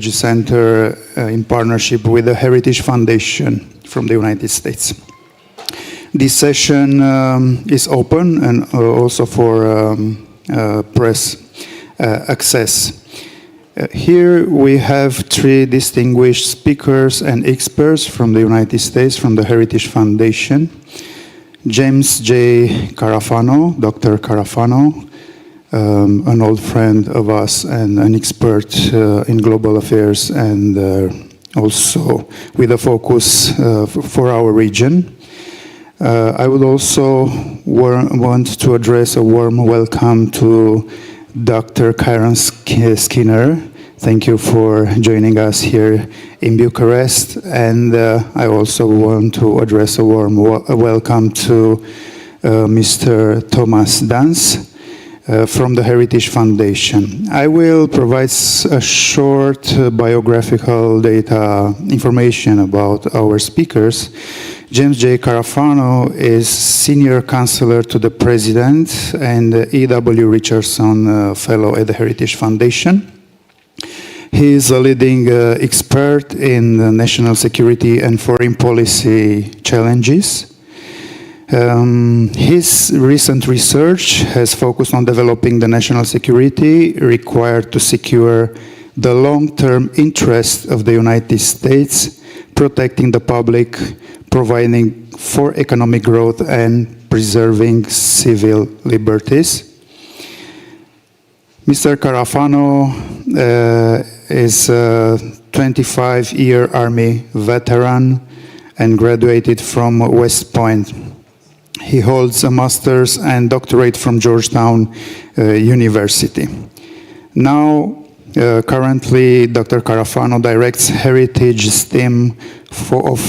Center in partnership with the Heritage Foundation from the United States. This session is open and also for press access. Here we have three distinguished speakers and experts from the United States from the Heritage Foundation. James J. Carafano, Dr. Carafano, an old friend of us and an expert in global affairs and also with a focus for our region. I would also want to address a warm welcome to Dr. Karen Skinner. Thank you for joining us here in Bucharest. And I also want to address a warm welcome to Mr. Thomas Dans from the Heritage Foundation. I will provide a short biographical data information about our speakers. James J. Carafano is Senior Counselor to the President and E.W. Richardson Fellow at the Heritage Foundation. He is a leading expert in national security and foreign policy challenges. His recent research has focused on developing the national security required to secure the long-term interests of the United States, protecting the public, providing for economic growth, and preserving civil liberties. Mr. Carafano is a 25-year Army veteran and graduated from West Point. He holds a master's and doctorate from Georgetown University. Now, currently, Dr. Carafano directs Heritage's team of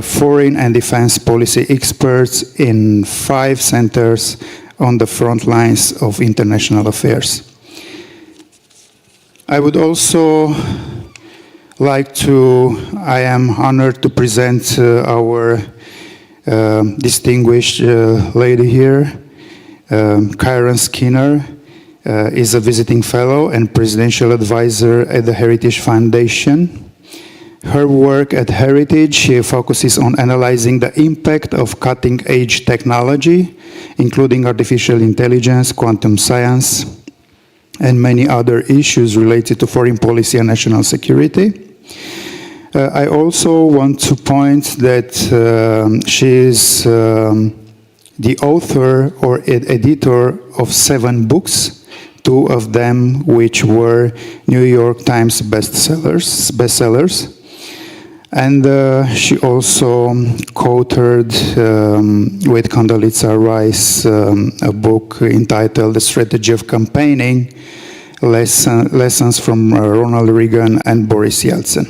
foreign and defense policy experts in 5 centers on the front lines of international affairs. I would also I am honored to present our distinguished lady here. Karen Skinner is a visiting fellow and presidential advisor at the Heritage Foundation. Her work at Heritage focuses on analyzing the impact of cutting-edge technology, including artificial intelligence, quantum science, and many other issues related to foreign policy and national security. I also want to point that she is the author or editor of 7 books, 2 of them which were New York Times bestsellers. And she also co-authored with Condoleezza Rice a book entitled The Strategy of Campaigning, Lessons from Ronald Reagan and Boris Yeltsin.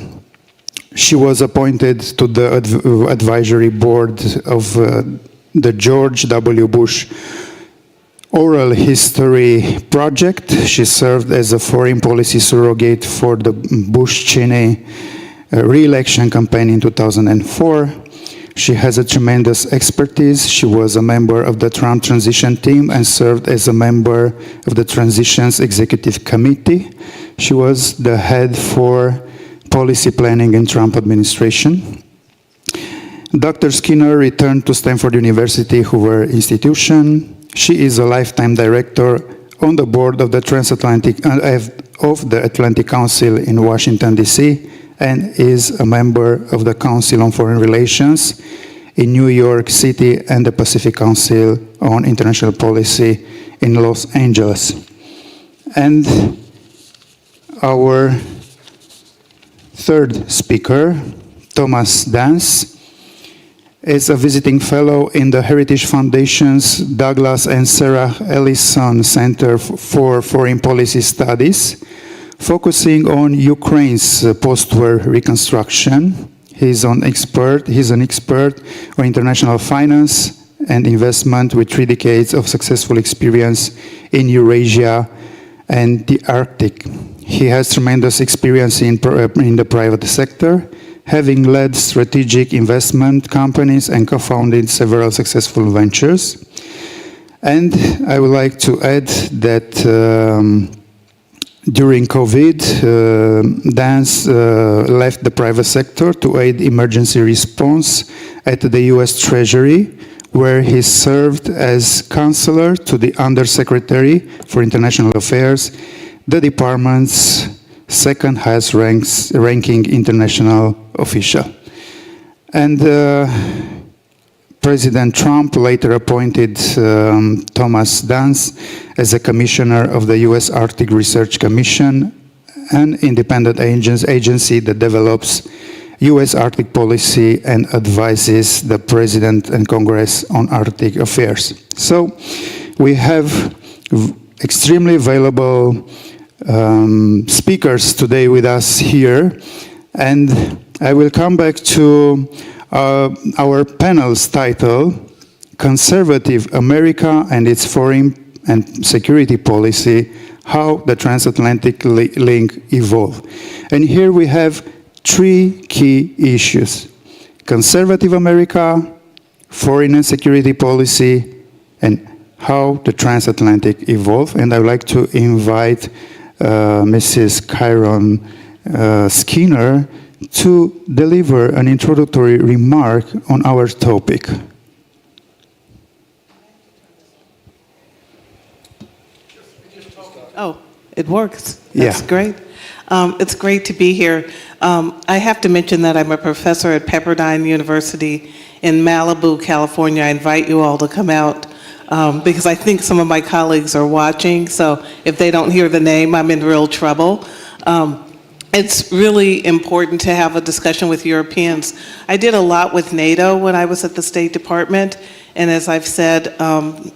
She was appointed to the advisory board of the George W. Bush Oral History Project. She served as a foreign policy surrogate for the Bush-Cheney re-election campaign in 2004. She has a tremendous expertise. She was a member of the Trump transition team and served as a member of the Transitions Executive Committee. She was the head for policy planning in Trump administration. Dr. Skinner returned to Stanford University Hoover Institution. She is a lifetime director on the board of the Atlantic Council in Washington, D.C., and is a member of the Council on Foreign Relations in New York City and the Pacific Council on International Policy in Los Angeles. And our third speaker, Thomas Dans, is a visiting fellow in the Heritage Foundation's Douglas and Sarah Ellison Center for Foreign Policy Studies, focusing on Ukraine's post-war reconstruction. He's an expert on international finance and investment with 3 decades of successful experience in Eurasia and the Arctic. He has tremendous experience in the private sector, having led strategic investment companies and co-founded several successful ventures. And I would like to add that During COVID, Dance left the private sector to aid emergency response at the US Treasury, where he served as counselor to the Undersecretary for International Affairs, the department's second highest ranking international official. And President Trump later appointed Thomas Dance as a commissioner of the U.S. Arctic Research Commission, an independent agency that develops U.S. Arctic policy and advises the President and Congress on Arctic affairs. So we have extremely valuable speakers today with us here, and I will come back to our panel's title, Conservative America and its Foreign and Security Policy, How the Transatlantic Link Evolved. And here we have three key issues: conservative America, foreign and security policy, and how the transatlantic evolved. And I would like to invite Mrs. Kyron Skinner to deliver an introductory remark on our topic. Oh, it works. That's great. It's great to be here. I have to mention that I'm a professor at Pepperdine University in Malibu, California. I invite you all to come out because I think some of my colleagues are watching, so if they don't hear the name, I'm in real trouble. It's really important to have a discussion with Europeans. I did a lot with NATO when I was at the State Department, and as I've said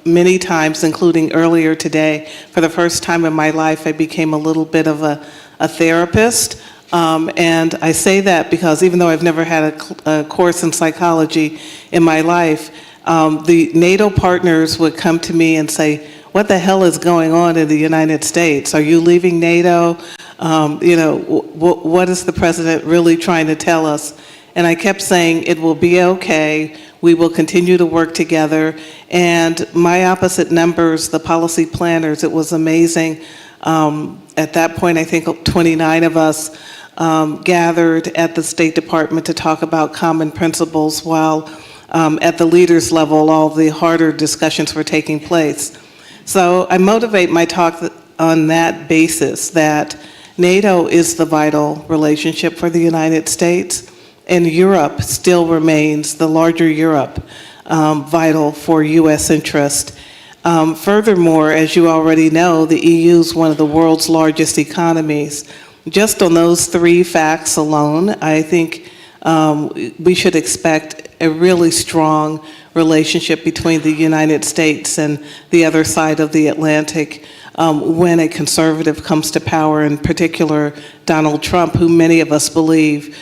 many times, including earlier today, for the first time in my life, I became a little bit of a therapist. And I say that because even though I've never had a course in psychology in my life, the NATO partners would come to me and say, "What the hell is going on in the United States? Are you leaving NATO? What is the president really trying to tell us?" And I kept saying, it will be okay. We will continue to work together. And my opposite numbers, the policy planners, it was amazing. At that point, I think 29 of us gathered at the State Department to talk about common principles, while at the leaders level, all the harder discussions were taking place. So I motivate my talk on that basis, that NATO is the vital relationship for the United States, and Europe still remains, the larger Europe, vital for U.S. interest. Furthermore, as you already know, the EU is one of the world's largest economies. Just on those three facts alone, I think we should expect a really strong relationship between the United States and the other side of the Atlantic when a conservative comes to power, in particular Donald Trump, who many of us believe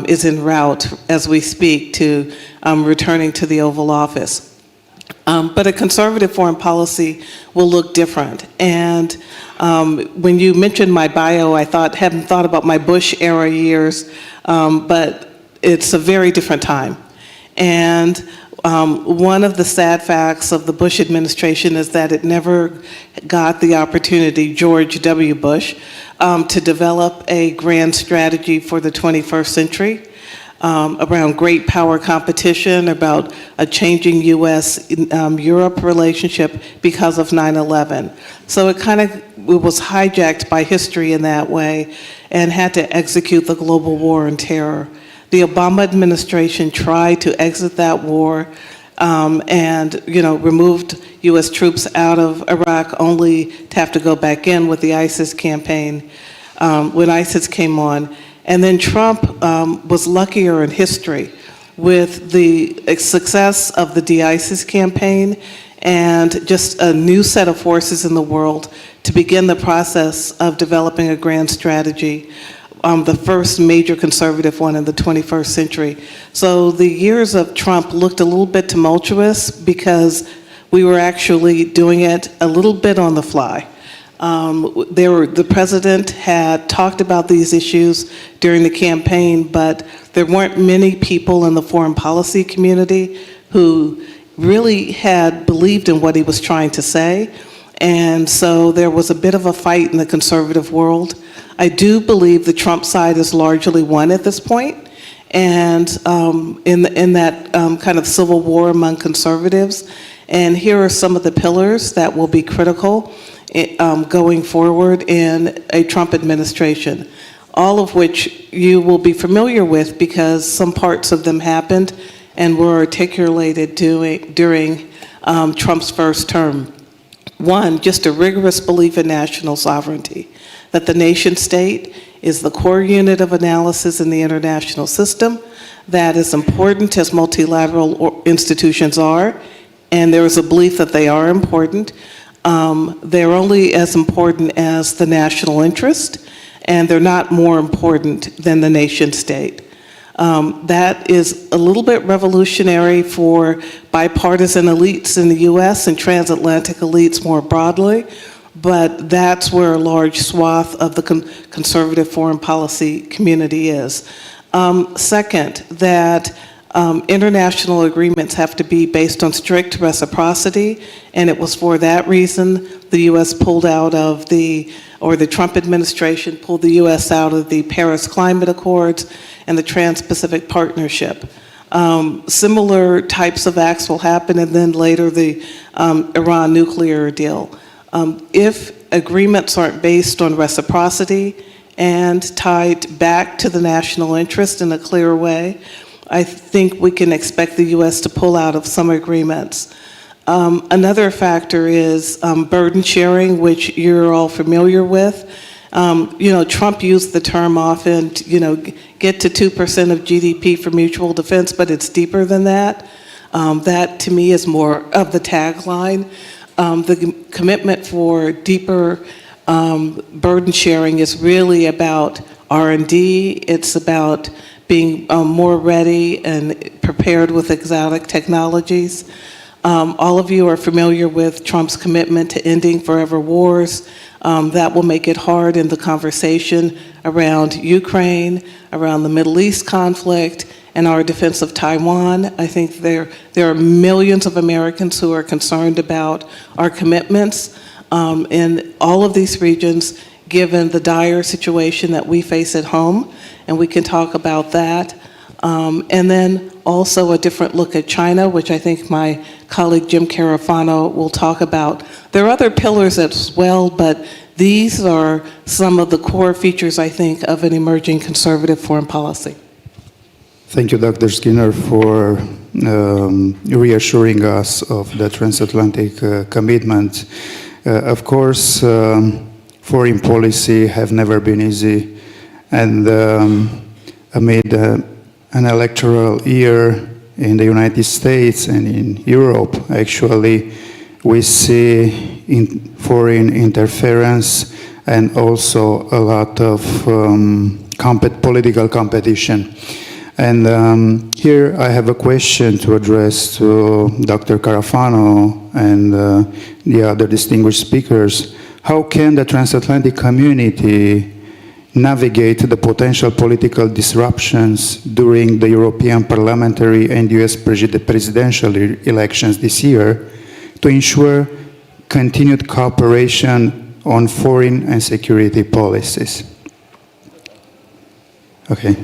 is en route as we speak to returning to the Oval Office. But a conservative foreign policy will look different. And when you mentioned my bio, I hadn't thought about my Bush era years, but it's a very different time. And one of the sad facts of the Bush administration is that it never got the opportunity, George W. Bush, to develop a grand strategy for the 21st century around great power competition, about a changing U.S.-Europe relationship because of 9/11. So it was hijacked by history in that way and had to execute the global war on terror. The Obama administration tried to exit that war and removed U.S. troops out of Iraq, only to have to go back in with the ISIS campaign when ISIS came on. And then Trump was luckier in history with the success of the de-ISIS campaign and just a new set of forces in the world to begin the process of developing a grand strategy. The first major conservative one in the 21st century. So the years of Trump looked a little bit tumultuous because we were actually doing it a little bit on the fly. The president had talked about these issues during the campaign, but there weren't many people in the foreign policy community who really had believed in what he was trying to say. And so there was a bit of a fight in the conservative world. I do believe the Trump side is largely won at this point, and in that kind of civil war among conservatives. And here are some of the pillars that will be critical going forward in a Trump administration, all of which you will be familiar with because some parts of them happened and were articulated during Trump's first term. One, just a rigorous belief in national sovereignty, that the nation state is the core unit of analysis in the international system. That is important as multilateral institutions are, and there is a belief that they are important. They're only as important as the national interest, and they're not more important than the nation state. That is a little bit revolutionary for bipartisan elites in the US and transatlantic elites more broadly, but that's where a large swath of the conservative foreign policy community is. Second, that international agreements have to be based on strict reciprocity, and it was for that reason the US pulled out of the Trump administration pulled the US out of the Paris Climate Accords and the Trans-Pacific Partnership. Similar types of acts will happen, and then later the Iran nuclear deal. If agreements aren't based on reciprocity and tied back to the national interest in a clear way, I think we can expect the US to pull out of some agreements. Another factor is burden sharing, which you're all familiar with. Trump used the term often, get to 2% of GDP for mutual defense, but it's deeper than that. That, to me, is more of the tagline. The commitment for deeper burden sharing is really about R&D. It's about being more ready and prepared with exotic technologies. All of you are familiar with Trump's commitment to ending forever wars. That will make it hard in the conversation around Ukraine, around the Middle East conflict, and our defense of Taiwan. I think there are millions of Americans who are concerned about our commitments in all of these regions, given the dire situation that we face at home, and we can talk about that. And then also a different look at China, which I think my colleague Jim Carafano will talk about. There are other pillars as well, but these are some of the core features, I think, of an emerging conservative foreign policy. Thank you, Dr. Skinner, for reassuring us of the transatlantic commitment. Of course, foreign policy have never been easy, and amid an electoral year in the United States and in Europe, actually, we see foreign interference and also a lot of political competition. And here I have a question to address to Dr. Carafano and the other distinguished speakers. How can the transatlantic community navigate the potential political disruptions during the European parliamentary and US presidential elections this year to ensure continued cooperation on foreign and security policies? Okay.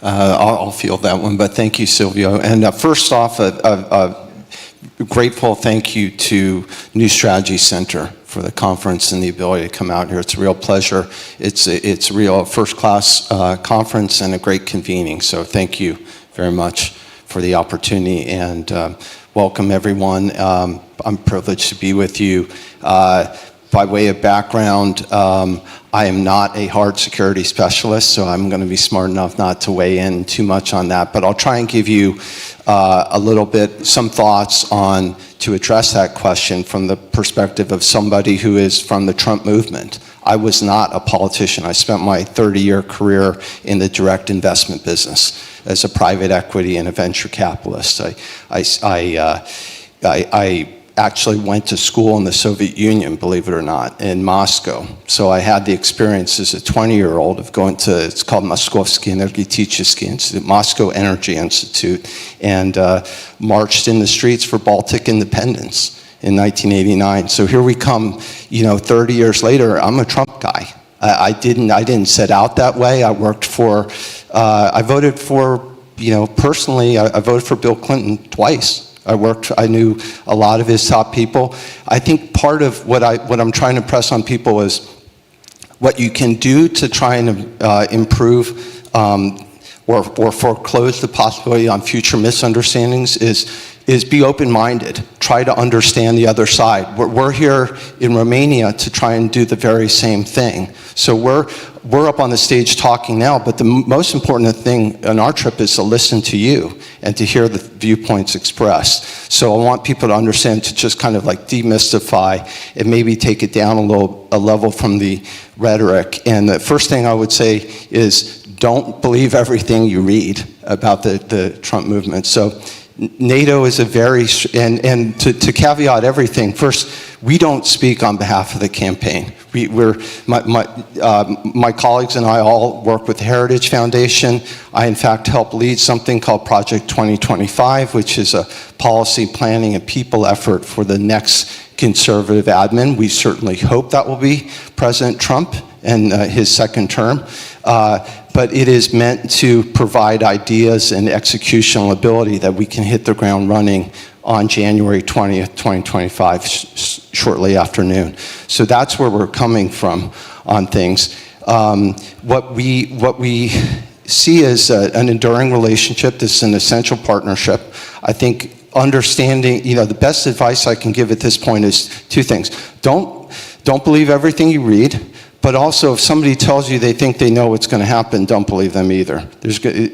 I'll field that one, but thank you, Silvio. And first off, a grateful thank you to New Strategy Center for the conference and the ability to come out here. It's a real pleasure. It's a real first-class conference and a great convening. So thank you very much for the opportunity, and welcome everyone. I'm privileged to be with you. By way of background, I am not a hard security specialist, so I'm going to be smart enough not to weigh in too much on that, but I'll try and give you a little bit, some thoughts on, to address that question from the perspective of somebody who is from the Trump movement. I was not a politician. I spent my 30-year career in the direct investment business as a private equity and a venture capitalist. I actually went to school in the Soviet Union, believe it or not, in Moscow. So I had the experience as a 20-year-old of going to, it's called Moskovsky Energetический Institute, Moscow Energy Institute, and marched in the streets for Baltic independence in 1989. So here we come, 30 years later, I'm a Trump guy. I didn't set out that way. I worked for, I voted for, personally, I voted for Bill Clinton twice. I knew a lot of his top people. I think part of what I'm trying to press on people is what you can do to try and improve or foreclose the possibility on future misunderstandings is be open-minded. Try to understand the other side. We're here in Romania to try and do the very same thing. So we're up on the stage talking now, but the most important thing on our trip is to listen to you and to hear the viewpoints expressed. So I want people to understand, to just kind of like demystify and maybe take it down a level from the rhetoric. And the first thing I would say is don't believe everything you read about the Trump movement. So NATO is a very, and to caveat everything, first, we don't speak on behalf of the campaign. My colleagues and I all work with the Heritage Foundation. I, in fact, help lead something called Project 2025, which is a policy planning and people effort for the next conservative admin. We certainly hope that will be President Trump and his second term. But it is meant to provide ideas and executional ability that we can hit the ground running on January 20th, 2025, shortly after noon. So that's where we're coming from on things. What we see as an enduring relationship. This is an essential partnership. I think understanding, the best advice I can give at this point is two things. Don't believe everything you read. But also, if somebody tells you they think they know what's going to happen, don't believe them either.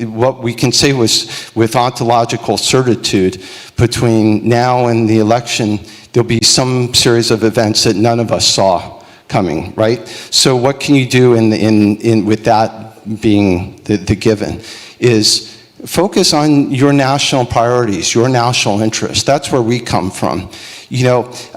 What we can say with ontological certitude, between now and the election, there'll be some series of events that none of us saw coming, right? So what can you do with that being the given is focus on your national priorities, your national interests. That's where we come from.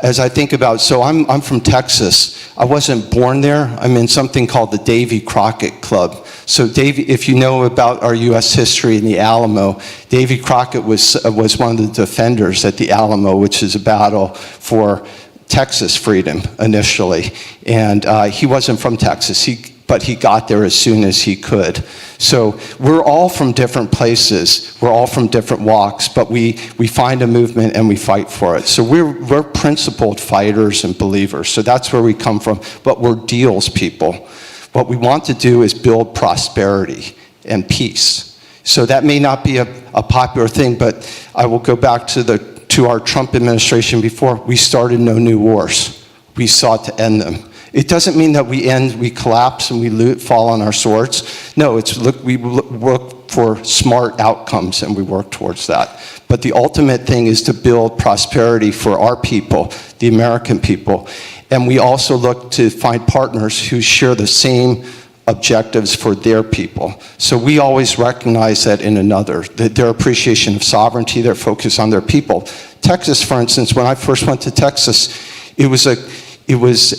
As I think about, so I'm from Texas. I wasn't born there. I'm in something called the Davy Crockett Club. So if you know about our U.S. history in the Alamo, Davy Crockett was one of the defenders at the Alamo, which is a battle for Texas freedom initially. And he wasn't from Texas, but he got there as soon as he could. So we're all from different places, we're all from different walks, but we find a movement and we fight for it. So we're principled fighters and believers. So that's where we come from, but we're deals people. What we want to do is build prosperity and peace. So that may not be a popular thing, but I will go back to our Trump administration before. We started no new wars. We sought to end them. It doesn't mean that we collapse and we fall on our swords. No, we look for smart outcomes and we work towards that. But the ultimate thing is to build prosperity for our people, the American people. And we also look to find partners who share the same objectives for their people. So we always recognize that in another, their appreciation of sovereignty, their focus on their people. Texas, for instance, when I first went to Texas, it was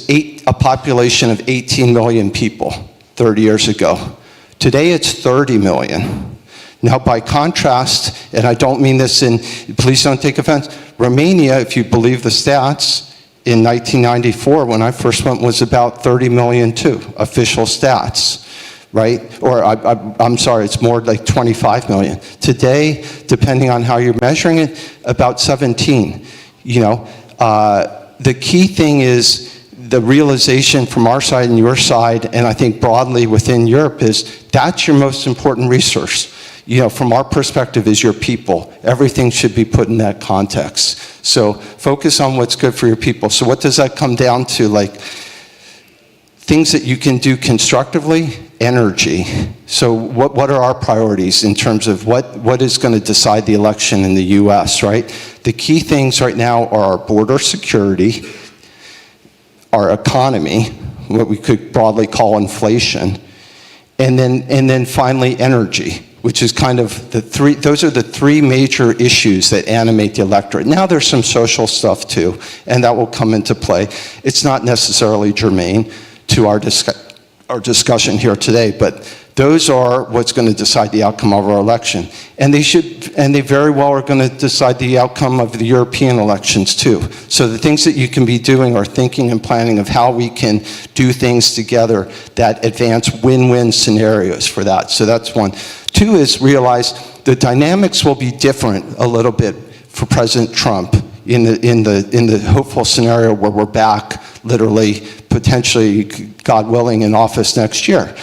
a population of 18 million people 30 years ago. Today it's 30 million. Now by contrast, and I don't mean this please don't take offense, Romania, if you believe the stats, in 1994 when I first went was about 30 million too, official stats, right? Or I'm sorry, it's more like 25 million. Today, depending on how you're measuring it, about 17, The key thing is the realization from our side and your side, and I think broadly within Europe, is that's your most important resource. From our perspective is your people. Everything should be put in that context. So focus on what's good for your people. So what does that come down to? Like things that you can do constructively, energy. So what are our priorities in terms of what is going to decide the election in the US, right? The key things right now are our border security, our economy, what we could broadly call inflation, and then finally energy, which is kind of those are the three major issues that animate the electorate. Now there's some social stuff too, and that will come into play. It's not necessarily germane to our discussion here today, but Those are what's going to decide the outcome of our election. And they very well are going to decide the outcome of the European elections too. So the things that you can be doing are thinking and planning of how we can do things together that advance win-win scenarios for that. So that's one. Two is realize the dynamics will be different a little bit for President Trump in the hopeful scenario where we're back, literally, potentially, God willing, in office next year.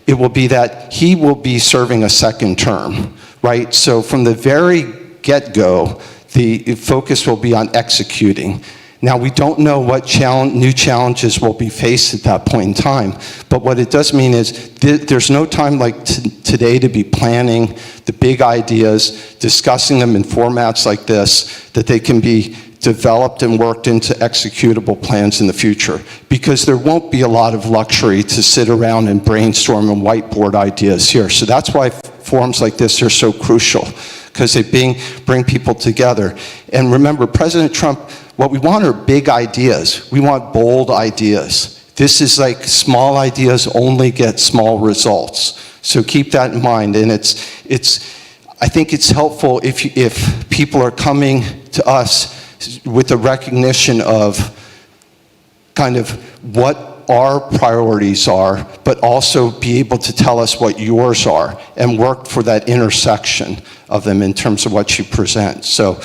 It will be that he will be serving a second term, right? So from the very get-go, the focus will be on executing. Now, we don't know what new challenges will be faced at that point in time, but what it does mean is there's no time like today to be planning the big ideas, discussing them in formats like this, that they can be developed and worked into executable plans in the future, because there won't be a lot of luxury to sit around and brainstorm and whiteboard ideas here. So that's why forums like this are so crucial, because they bring people together. And remember, President Trump, what we want are big ideas. We want bold ideas. This is like small ideas only get small results. So keep that in mind. And I think it's helpful if people are coming to us with a recognition of kind of what our priorities are, but also be able to tell us what yours are and work for that intersection of them in terms of what you present. So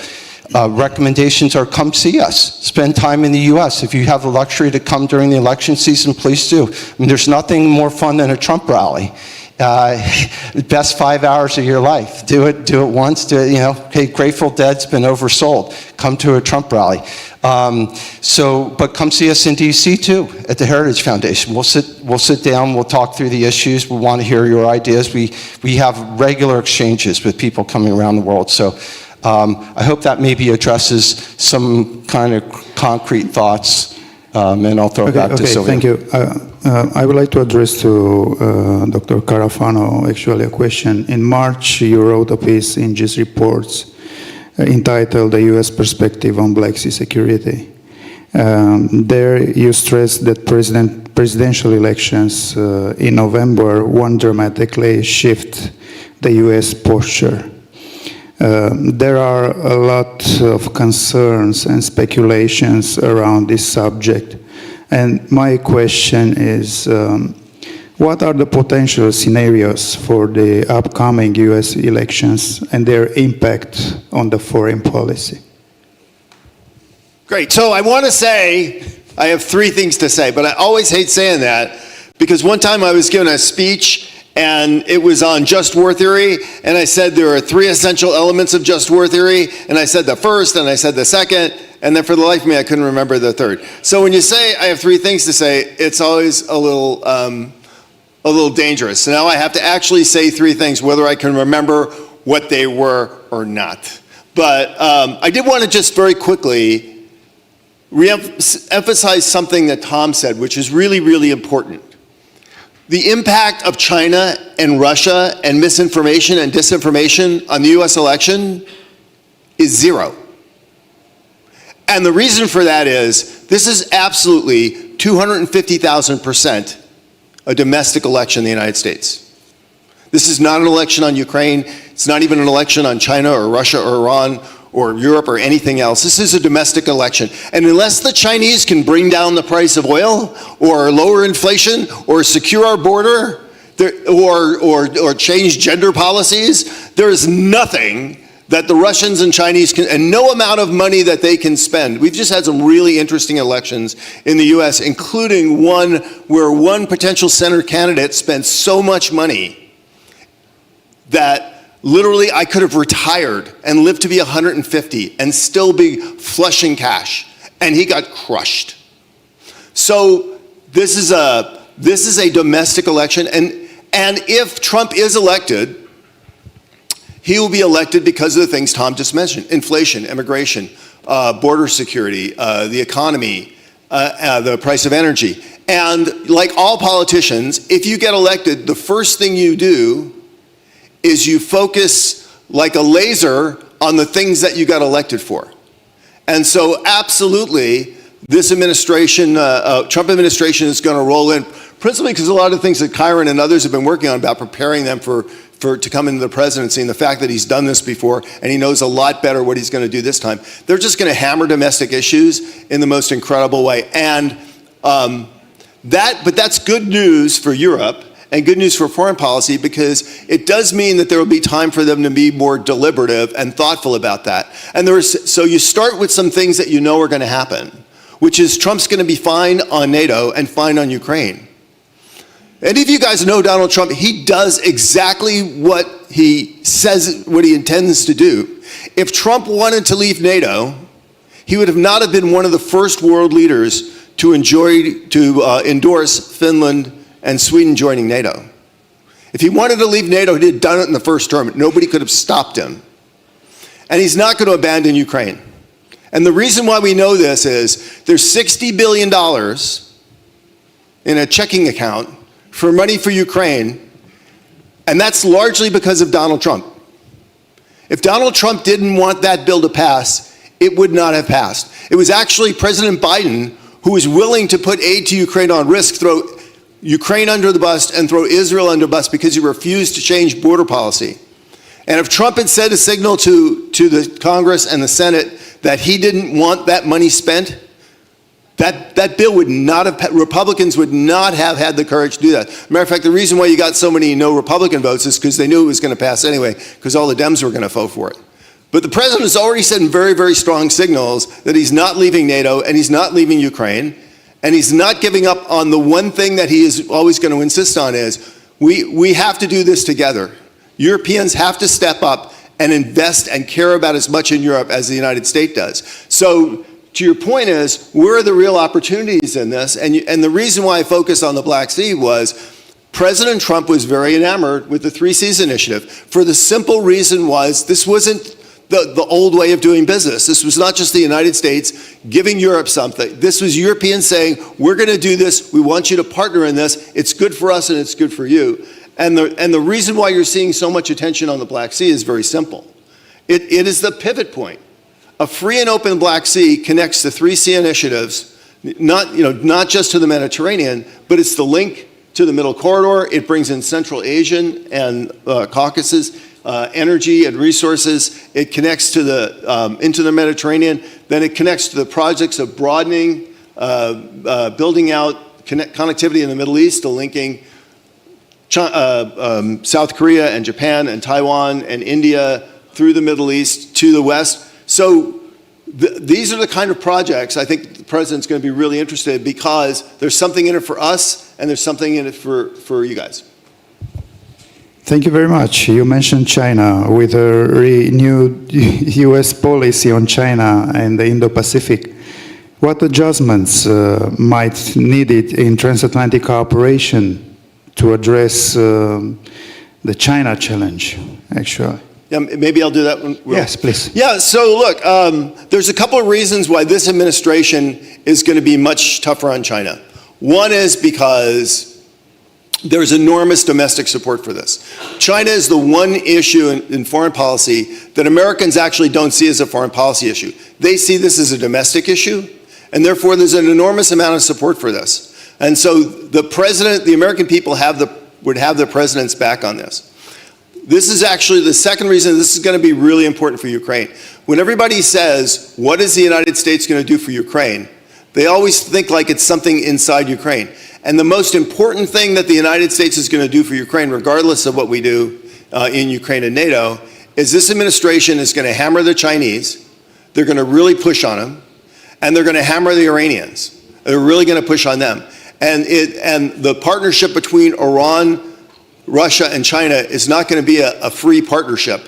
recommendations are come see us, spend time in the US. If you have the luxury to come during the election season, please do. I mean, there's nothing more fun than a Trump rally. Best 5 hours of your life. Do it once, hey, Grateful Dead's been oversold. Come to a Trump rally. But come see us in DC too, at the Heritage Foundation. We'll sit down, we'll talk through the issues, we want to hear your ideas. We have regular exchanges with people coming around the world. So I hope that maybe addresses some kind of concrete thoughts, and I'll throw it back to Sylvia. Thank you. I would like to address to Dr. Carafano actually a question. In March, you wrote a piece in GIS Reports entitled "The U.S. Perspective on Black Sea Security." There you stressed that presidential elections in November won't dramatically shift the U.S. posture. There are a lot of concerns and speculations around this subject. And my question is, what are the potential scenarios for the upcoming U.S. elections and their impact on the foreign policy? Great. So I want to say, I have three things to say, but I always hate saying that, because one time I was given a speech and it was on just war theory, and I said there are three essential elements of just war theory, and I said the first, and I said the second, and then for the life of me, I couldn't remember the third. So when you say I have three things to say, it's always a little dangerous. So now I have to actually say three things, whether I can remember what they were or not. But I did want to just very quickly emphasize something that Tom said, which is really, really important. The impact of China and Russia and misinformation and disinformation on the US election is zero. And the reason for that is this is absolutely 250,000% a domestic election in the United States. This is not an election on Ukraine. It's not even an election on China or Russia or Iran or Europe or anything else. This is a domestic election. And unless the Chinese can bring down the price of oil or lower inflation or secure our border or change gender policies, there is nothing that the Russians and Chinese can, and no amount of money that they can spend. We've just had some really interesting elections in the US, including one where one potential senator candidate spent so much money that literally I could have retired and lived to be 150 and still be flush in cash, and he got crushed. So this is a domestic election, and if Trump is elected, he will be elected because of the things Tom just mentioned: inflation, immigration, border security, the economy, the price of energy. And like all politicians, if you get elected, the first thing you do is you focus like a laser on the things that you got elected for. And so absolutely, this administration, Trump administration, is going to roll in principally because a lot of things that Kyron and others have been working on about preparing them to come into the presidency, and the fact that he's done this before and he knows a lot better what he's going to do this time. They're just going to hammer domestic issues in the most incredible way. And but that's good news for Europe and good news for foreign policy, because it does mean that there will be time for them to be more deliberative and thoughtful about that. And so you start with some things that you know are going to happen, which is Trump's going to be fine on NATO and fine on Ukraine. Any of you guys know Donald Trump, he does exactly what he says, what he intends to do. If Trump wanted to leave NATO, he would have not have been one of the first world leaders to endorse Finland and Sweden joining NATO. If he wanted to leave NATO, he'd have done it in the first term. Nobody could have stopped him. And he's not going to abandon Ukraine. And the reason why we know this is there's $60 billion in a checking account for money for Ukraine, and that's largely because of Donald Trump. If Donald Trump didn't want that bill to pass, it would not have passed. It was actually President Biden who was willing to put aid to Ukraine on risk, throw Ukraine under the bus and throw Israel under the bus, because he refused to change border policy. And if Trump had sent a signal to the Congress and the Senate that he didn't want that money spent, that bill would not have, Republicans would not have had the courage to do that. Matter of fact, the reason why you got so many no Republican votes is because they knew it was going to pass anyway, because all the Dems were going to vote for it. But the president has already sent very, very strong signals that he's not leaving NATO and he's not leaving Ukraine, and he's not giving up on the one thing that he is always going to insist on is, we have to do this together. Europeans have to step up and invest and care about as much in Europe as the United States does. So, to your point is, where are the real opportunities in this? And the reason why I focused on the Black Sea was President Trump was very enamored with the 3 Seas initiative, for the simple reason was this wasn't the old way of doing business. This was not just the United States giving Europe something. This was Europeans saying, we're going to do this. We want you to partner in this. It's good for us and it's good for you. And the reason why you're seeing so much attention on the Black Sea is very simple. It is the pivot point. A free and open Black Sea connects the 3 Sea initiatives, not just to the Mediterranean, but it's the link to the Middle Corridor. It brings in Central Asian and Caucasus energy and resources. It connects to into the Mediterranean. Then it connects to the projects of broadening, building out connectivity in the Middle East, to linking South Korea and Japan and Taiwan and India through the Middle East to the West. So these are the kind of projects I think the president's going to be really interested in, because there's something in it for us and there's something in it for you guys. Thank you very much. You mentioned China. With a renewed U.S. policy on China and the Indo-Pacific, what adjustments might needed in transatlantic cooperation to address the China challenge, actually? Yeah, maybe I'll do that one. Yes, please. Yeah, so look, there's a couple of reasons why this administration is going to be much tougher on China. One is because there's enormous domestic support for this. China is the one issue in foreign policy that Americans actually don't see as a foreign policy issue. They see this as a domestic issue, and therefore there's an enormous amount of support for this. And so the American people would have the president's back on this. This is actually the second reason this is going to be really important for Ukraine. When everybody says, what is the United States going to do for Ukraine? They always think like it's something inside Ukraine. And the most important thing that the United States is going to do for Ukraine, regardless of what we do in Ukraine and NATO, is this administration is going to hammer the Chinese. They're going to really push on them. And they're going to hammer the Iranians. They're really going to push on them. And the partnership between Iran, Russia, and China is not going to be a free partnership.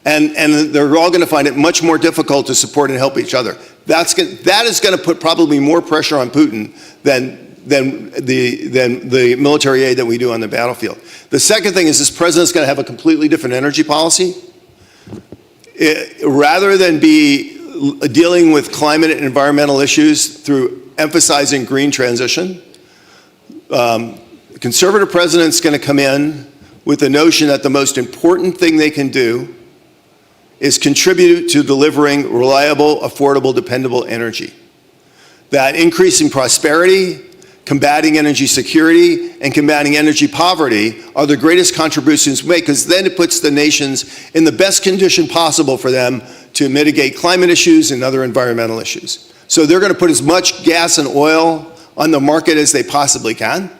And they're all going to find it much more difficult to support and help each other. That is going to put probably more pressure on Putin than the military aid that we do on the battlefield. The second thing is this president's going to have a completely different energy policy. Rather than be dealing with climate and environmental issues through emphasizing green transition, the conservative president's going to come in with the notion that the most important thing they can do is contribute to delivering reliable, affordable, dependable energy. That increasing prosperity combating energy security and combating energy poverty are the greatest contributions we make, because then it puts the nations in the best condition possible for them to mitigate climate issues and other environmental issues. So they're going to put as much gas and oil on the market as they possibly can.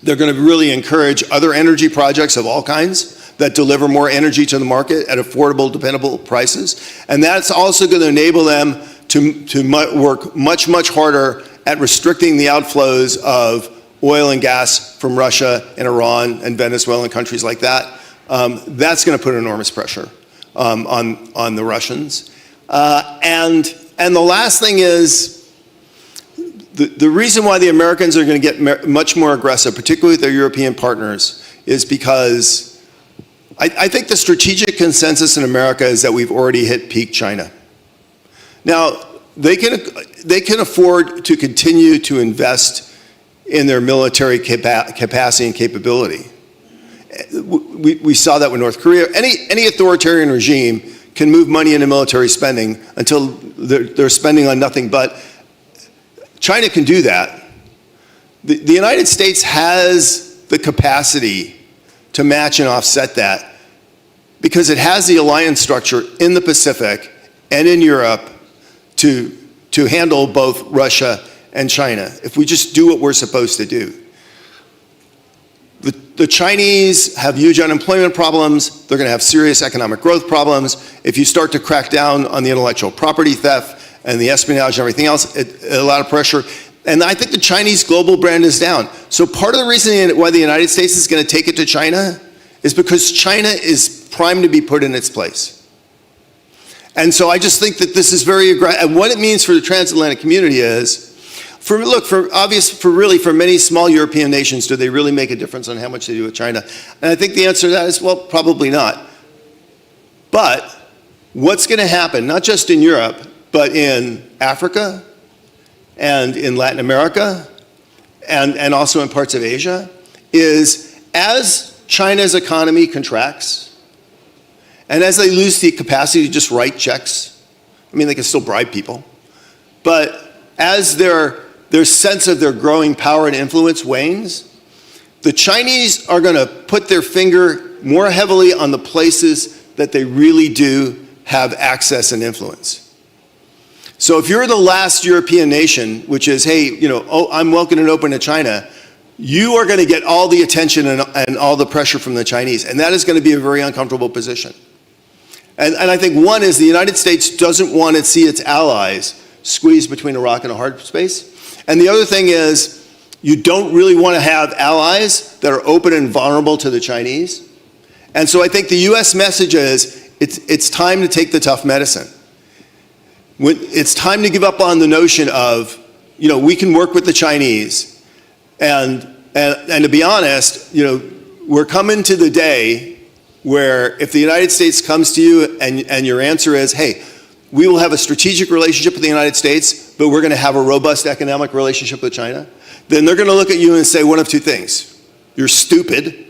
They're going to really encourage other energy projects of all kinds that deliver more energy to the market at affordable, dependable prices. And that's also going to enable them to work much, much harder at restricting the outflows of oil and gas from Russia and Iran and Venezuela and countries like that. That's going to put enormous pressure on the Russians. And the last thing is, the reason why the Americans are going to get much more aggressive, particularly with their European partners, is because I think the strategic consensus in America is that we've already hit peak China. Now, they can afford to continue to invest in their military capacity and capability. We saw that with North Korea. Any authoritarian regime can move money into military spending until they're spending on nothing but. China can do that. The United States has the capacity to match and offset that because it has the alliance structure in the Pacific and in Europe to handle both Russia and China, if we just do what we're supposed to do. The Chinese have huge unemployment problems. They're going to have serious economic growth problems. If you start to crack down on the intellectual property theft and the espionage and everything else, a lot of pressure. And I think the Chinese global brand is down. So part of the reason why the United States is going to take it to China is because China is primed to be put in its place. And so I just think that this is very aggressive. And what it means for the transatlantic community is, for many small European nations, do they really make a difference on how much they do with China? And I think the answer to that is, well, probably not. But what's going to happen, not just in Europe, but in Africa and in Latin America and also in parts of Asia, is as China's economy contracts, and as they lose the capacity to just write checks, I mean, they can still bribe people, but as their sense of their growing power and influence wanes, the Chinese are going to put their finger more heavily on the places that they really do have access and influence. So if you're the last European nation, which is, hey, I'm welcome and open to China, you are going to get all the attention and all the pressure from the Chinese, and that is going to be a very uncomfortable position. And I think one is the United States doesn't want to see its allies squeezed between a rock and a hard space. And the other thing is, you don't really want to have allies that are open and vulnerable to the Chinese. And so I think the US message is, it's time to take the tough medicine. It's time to give up on the notion of, we can work with the Chinese. And to be honest, we're coming to the day where if the United States comes to you and your answer is, hey, we will have a strategic relationship with the United States, but we're going to have a robust economic relationship with China, then they're going to look at you and say one of two things. You're stupid,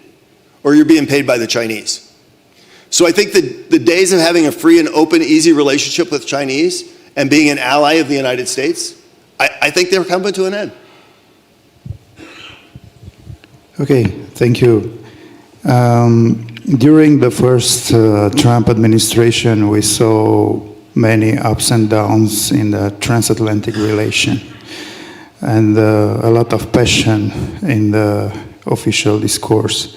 or you're being paid by the Chinese. So I think the days of having a free and open, easy relationship with Chinese and being an ally of the United States, I think they're coming to an end. Okay, thank you. During the first Trump administration, we saw many ups and downs in the transatlantic relation and a lot of passion in the official discourse.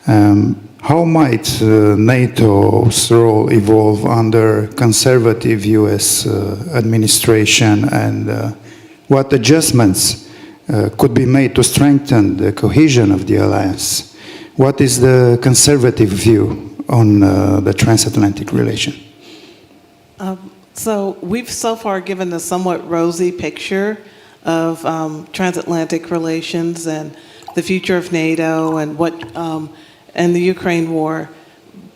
How might NATO's role evolve under conservative US administration, and what adjustments could be made to strengthen the cohesion of the alliance? What is the conservative view on the transatlantic relation? So we've so far given a somewhat rosy picture of transatlantic relations and the future of NATO and and the Ukraine war.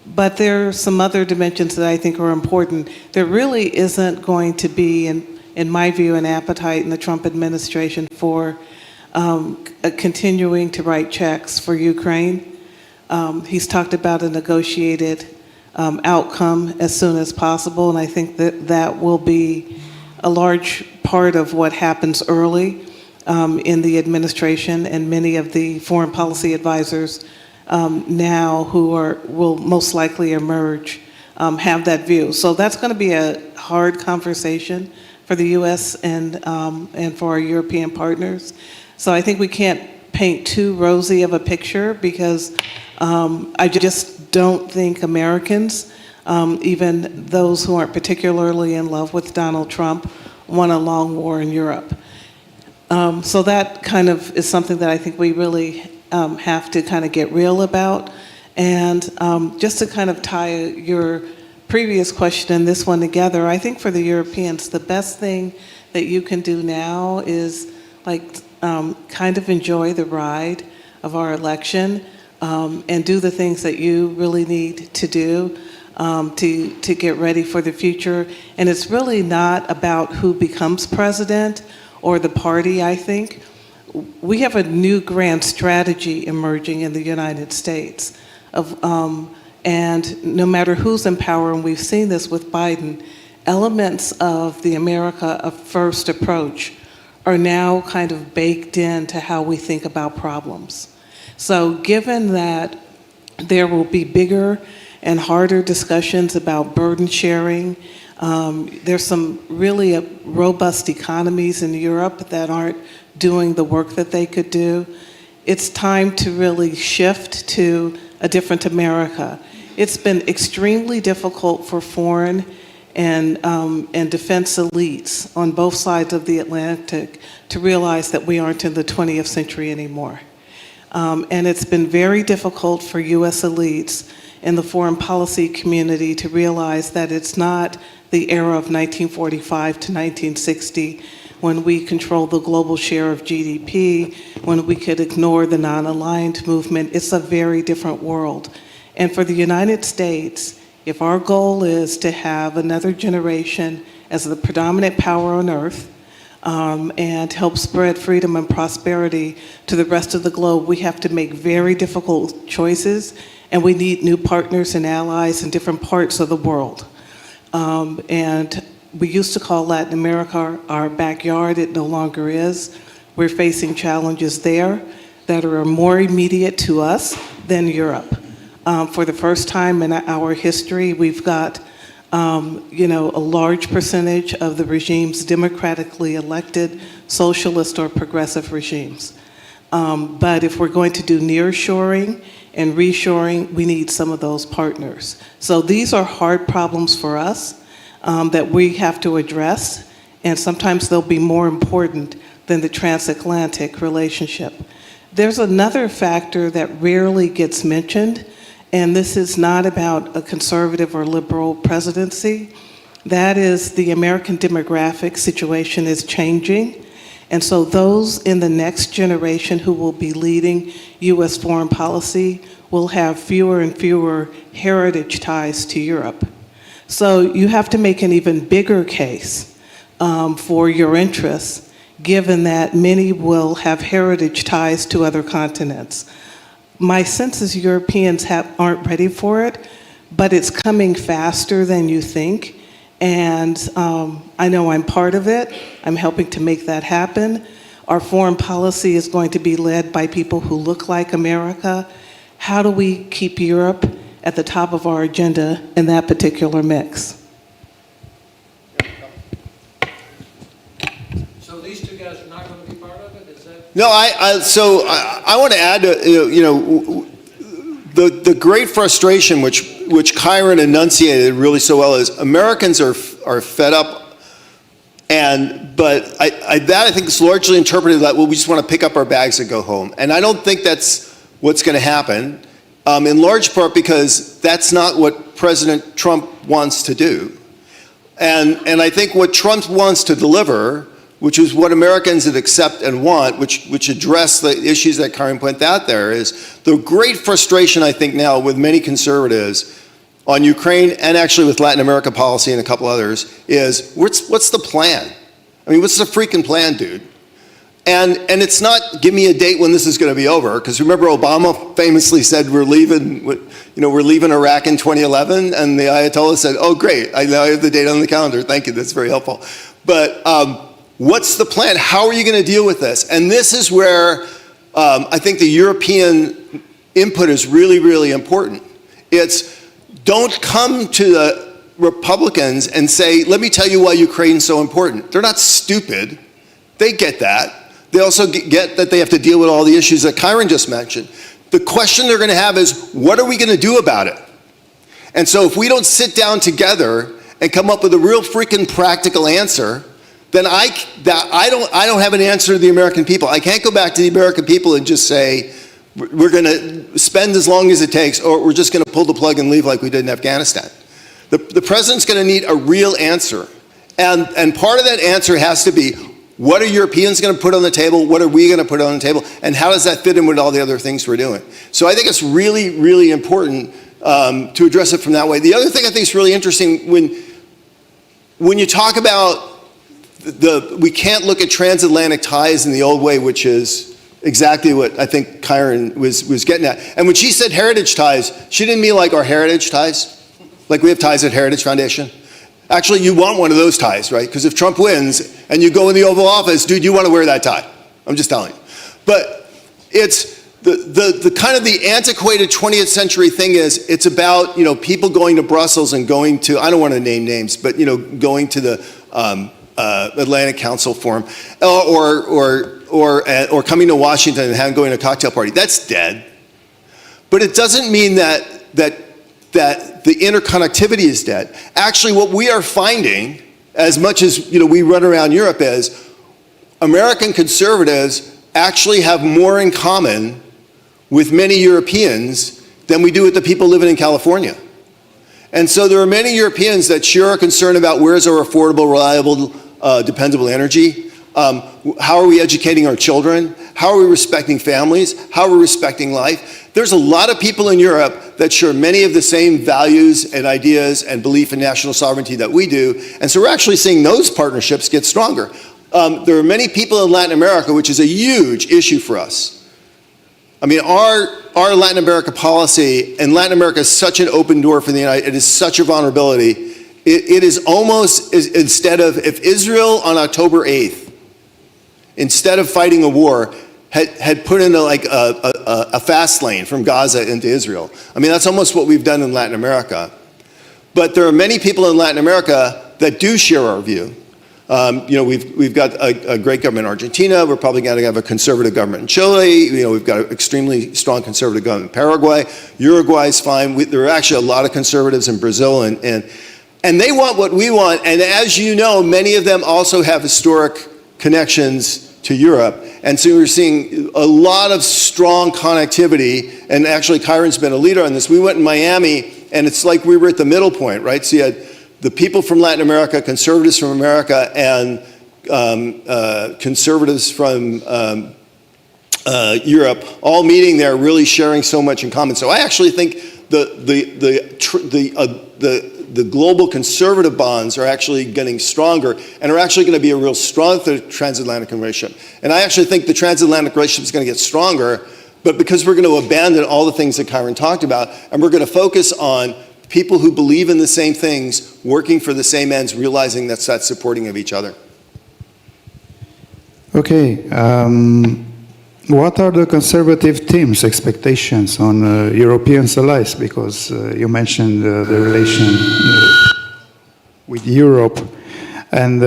But there are some other dimensions that I think are important. There really isn't going to be, in my view, an appetite in the Trump administration for continuing to write checks for Ukraine. He's talked about a negotiated outcome as soon as possible, and I think that will be a large part of what happens early. in the administration, and many of the foreign policy advisors now who will most likely emerge have that view. So that's going to be a hard conversation for the U.S. and for our European partners. So I think we can't paint too rosy of a picture, because I just don't think Americans, even those who aren't particularly in love with Donald Trump, want a long war in Europe. So that kind of is something that I think we really have to kind of get real about. And just to kind of tie your previous question and this one together, I think for the Europeans, the best thing that you can do now is kind of enjoy the ride of our election and do the things that you really need to do to get ready for the future. And it's really not about who becomes president or the party, I think. We have a new grand strategy emerging in the United States. And no matter who's in power, and we've seen this with Biden, elements of the America First approach are now kind of baked into how we think about problems. So given that there will be bigger and harder discussions about burden sharing, there's some really robust economies in Europe that aren't doing the work that they could do. It's time to really shift to a different America. It's been extremely difficult for foreign and defense elites on both sides of the Atlantic to realize that we aren't in the 20th century anymore. And it's been very difficult for US elites in the foreign policy community to realize that it's not the era of 1945 to 1960, when we controlled the global share of GDP, when we could ignore the non-aligned movement. It's a very different world. And for the United States, if our goal is to have another generation as the predominant power on earth and help spread freedom and prosperity to the rest of the globe, we have to make very difficult choices, and we need new partners and allies in different parts of the world. And we used to call Latin America our backyard. It no longer is. We're facing challenges there that are more immediate to us than Europe. For the first time in our history, we've got a large percentage of the regimes democratically elected, socialist or progressive regimes. But if we're going to do nearshoring and reshoring, we need some of those partners. So these are hard problems for us that we have to address, and sometimes they'll be more important than the transatlantic relationship. There's another factor that rarely gets mentioned, and this is not about a conservative or liberal presidency. That is, the American demographic situation is changing. And so those in the next generation who will be leading US foreign policy will have fewer and fewer heritage ties to Europe. So you have to make an even bigger case for your interests, given that many will have heritage ties to other continents. My sense is Europeans aren't ready for it, but it's coming faster than you think. And I know I'm part of it. I'm helping to make that happen. Our foreign policy is going to be led by people who look like America. How do we keep Europe at the top of our agenda in that particular mix? So these two guys are not going to be part of it? Is that? No, I want to add, the great frustration which Kyron enunciated really so well is Americans are fed up, but I think is largely interpreted that, well, we just want to pick up our bags and go home. And I don't think that's what's going to happen, in large part because that's not what President Trump wants to do. And I think what Trump wants to deliver, which is what Americans would accept and want, which address the issues that Karen pointed out there, is the great frustration, I think, now with many conservatives on Ukraine and actually with Latin America policy and a couple others is, what's the plan? I mean, what's the freaking plan, dude? And it's not, give me a date when this is going to be over, because remember Obama famously said we're leaving Iraq in 2011, and the Ayatollah said, oh great, I now have the date on the calendar, thank you, that's very helpful. But What's the plan? How are you going to deal with this? And this is where I think the European input is really, really important. It's don't come to the Republicans and say, let me tell you why Ukraine's so important. They're not stupid. They get that. They also get that they have to deal with all the issues that Kyron just mentioned. The question they're going to have is, what are we going to do about it? And so if we don't sit down together and come up with a real freaking practical answer, then I don't have an answer to the American people. I can't go back to the American people and just say, we're going to spend as long as it takes, or we're just going to pull the plug and leave like we did in Afghanistan. The president's going to need a real answer. And part of that answer has to be, what are Europeans going to put on the table? What are we going to put on the table? And how does that fit in with all the other things we're doing? So I think it's really, really important to address it from that way. The other thing I think is really interesting, when you talk about we can't look at transatlantic ties in the old way, which is exactly what I think Kyron was getting at. And when she said heritage ties, she didn't mean like our heritage ties, like we have ties at Heritage Foundation. Actually, you want one of those ties, right? Because if Trump wins and you go in the Oval Office, dude, you want to wear that tie. I'm just telling you. But it's the kind of the antiquated 20th century thing is, it's about, people going to Brussels and going to, I don't want to name names, but, going to the Atlantic Council Forum, or coming to Washington and going to a cocktail party. That's dead. But it doesn't mean that the interconnectivity is dead. Actually, what we are finding, as much as we run around Europe, is American conservatives actually have more in common with many Europeans than we do with the people living in California. And so there are many Europeans that sure are concerned about where's our affordable, reliable, dependable energy. How are we educating our children? How are we respecting families? How are we respecting life? There's a lot of people in Europe that share many of the same values and ideas and belief in national sovereignty that we do. And so we're actually seeing those partnerships get stronger. There are many people in Latin America, which is a huge issue for us. I mean, our Latin America policy, and Latin America is such an open door for the United States, it is such a vulnerability. It is almost, instead of, if Israel on October 8th, instead of fighting a war, had put in a fast lane from Gaza into Israel. I mean, that's almost what we've done in Latin America. But there are many people in Latin America that do share our view. We've got a great government in Argentina. We're probably going to have a conservative government in Chile. We've got an extremely strong conservative government in Paraguay. Uruguay is fine. There are actually a lot of conservatives in Brazil, and they want what we want. And as you know, many of them also have historic connections to Europe. And so we're seeing a lot of strong connectivity. And actually, Kyron's been a leader on this. We went in Miami, and it's like we were at the middle point, right? So you had the people from Latin America, conservatives from America, and conservatives from Europe, all meeting there, really sharing so much in common. So I actually think the global conservative bonds are actually getting stronger, and are actually going to be a real strong transatlantic relationship. And I actually think the transatlantic relationship is going to get stronger, but because we're going to abandon all the things that Kyron talked about, and we're going to focus on people who believe in the same things, working for the same ends, realizing that's that supporting of each other. Okay. What are the conservative team's expectations on European allies? Because you mentioned the relation with Europe. And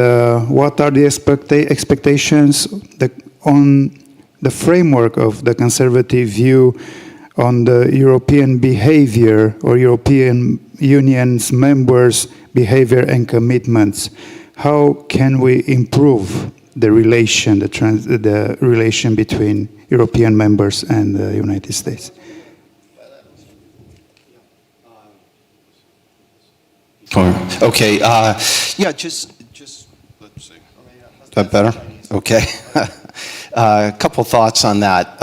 what are the expectations on the framework of the conservative view on the European behavior, or European Union's members' behavior and commitments? How can we improve the relation, the relation between European members and the United States? Okay. Just let's see. Is that better? Okay. A couple thoughts on that.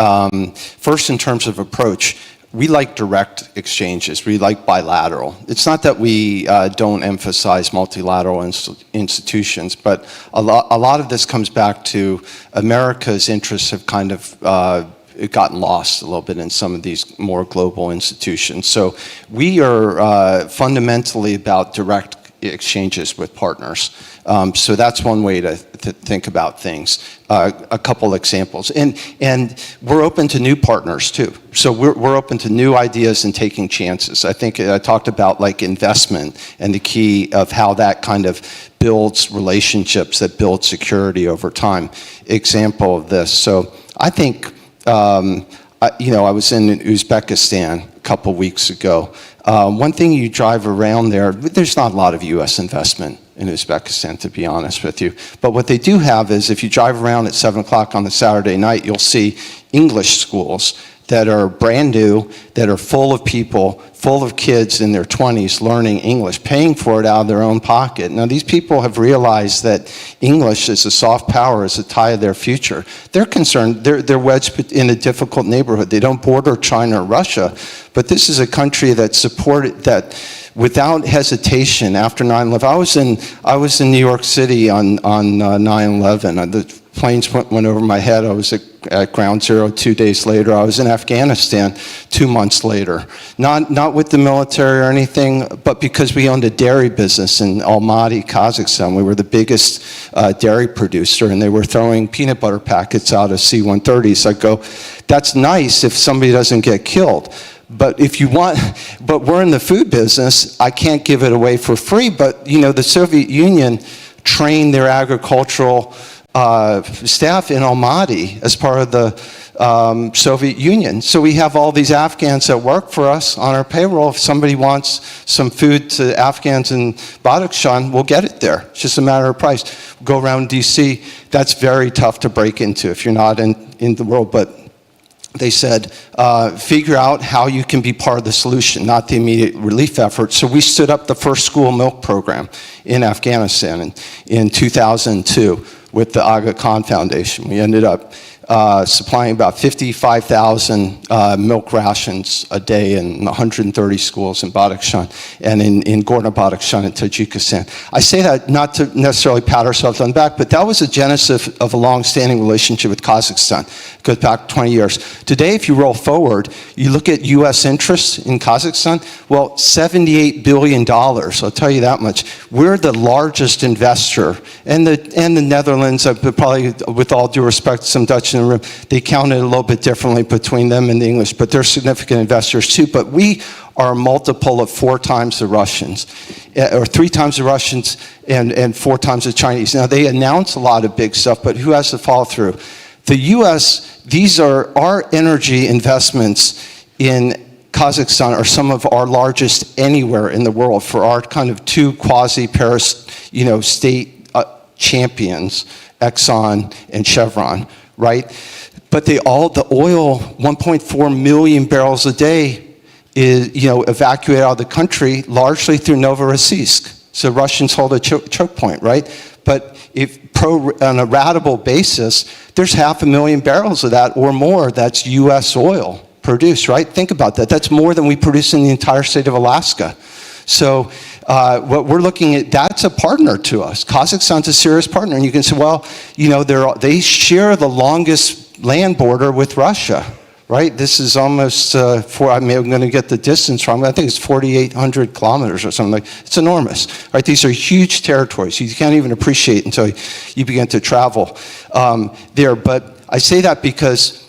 First, in terms of approach, we like direct exchanges. We like bilateral. It's not that we don't emphasize multilateral institutions, but a lot of this comes back to America's interests have kind of gotten lost a little bit in some of these more global institutions. So we are fundamentally about direct exchanges with partners. So that's one way to think about things. A couple examples. And we're open to new partners too. So we're open to new ideas and taking chances. I think I talked about like investment and the key of how that kind of builds relationships that build security over time. Example of this. So I think, I was in Uzbekistan a couple weeks ago. One thing you drive around there's not a lot of U.S. investment in Uzbekistan, to be honest with you. But what they do have is if you drive around at 7 o'clock on a Saturday night, you'll see English schools that are brand new, that are full of people, full of kids in their 20s learning English, paying for it out of their own pocket. Now, these people have realized that English is a soft power, is a tie of their future. They're concerned, they're wedged in a difficult neighborhood. They don't border China or Russia, but this is a country that supported, that without hesitation after 9/11. I was in New York City on 9/11. The planes went over my head. I was at ground zero 2 days later. I was in Afghanistan 2 months later. Not with the military or anything, but because we owned a dairy business in Almaty, Kazakhstan. We were the biggest dairy producer, and they were throwing peanut butter packets out of C-130s. I go, that's nice if somebody doesn't get killed. But but we're in the food business. I can't give it away for free. But, the Soviet Union trained their agricultural staff in Almaty as part of the Soviet Union. So we have all these Afghans that work for us on our payroll. If somebody wants some food to Afghans in Badakhshan, we'll get it there. It's just a matter of price. Go around DC. That's very tough to break into if you're not in the world. But they said, figure out how you can be part of the solution, not the immediate relief effort. So we stood up the first school milk program in Afghanistan in 2002 with the Aga Khan Foundation. We ended up supplying about 55,000 milk rations a day in 130 schools in Badakhshan and in Gorno-Badakhshan in Tajikistan. I say that not to necessarily pat ourselves on the back, but that was the genesis of a long-standing relationship with Kazakhstan. It goes back 20 years. Today, if you roll forward, you look at U.S. interests in Kazakhstan, well, $78 billion, I'll tell you that much. We're the largest investor, and the Netherlands, probably with all due respect to some Dutch in the room, they count it a little bit differently between them and the English, but they're significant investors too. But we are a multiple of 4 times the Russians, or 3 times the Russians and 4 times the Chinese. Now, they announce a lot of big stuff, but who has to follow through? The U.S., these are our energy investments in Kazakhstan are some of our largest anywhere in the world for our kind of 2 quasi-Paris, state champions, Exxon and Chevron, right? But the oil, 1.4 million barrels a day is, evacuated out of the country largely through Novorossiysk. So Russians hold a choke point, right? But on a ratable basis, there's 500,000 barrels of that or more that's U.S. oil produced, right? Think about that. That's more than we produce in the entire state of Alaska. So what we're looking at, that's a partner to us. Kazakhstan's a serious partner. And you can say, well, they share the longest land border with Russia, right? This is almost, I'm going to get the distance wrong, but I think it's 4,800 kilometers or something like that. It's enormous, right? These are huge territories. You can't even appreciate until you begin to travel there. But I say that because,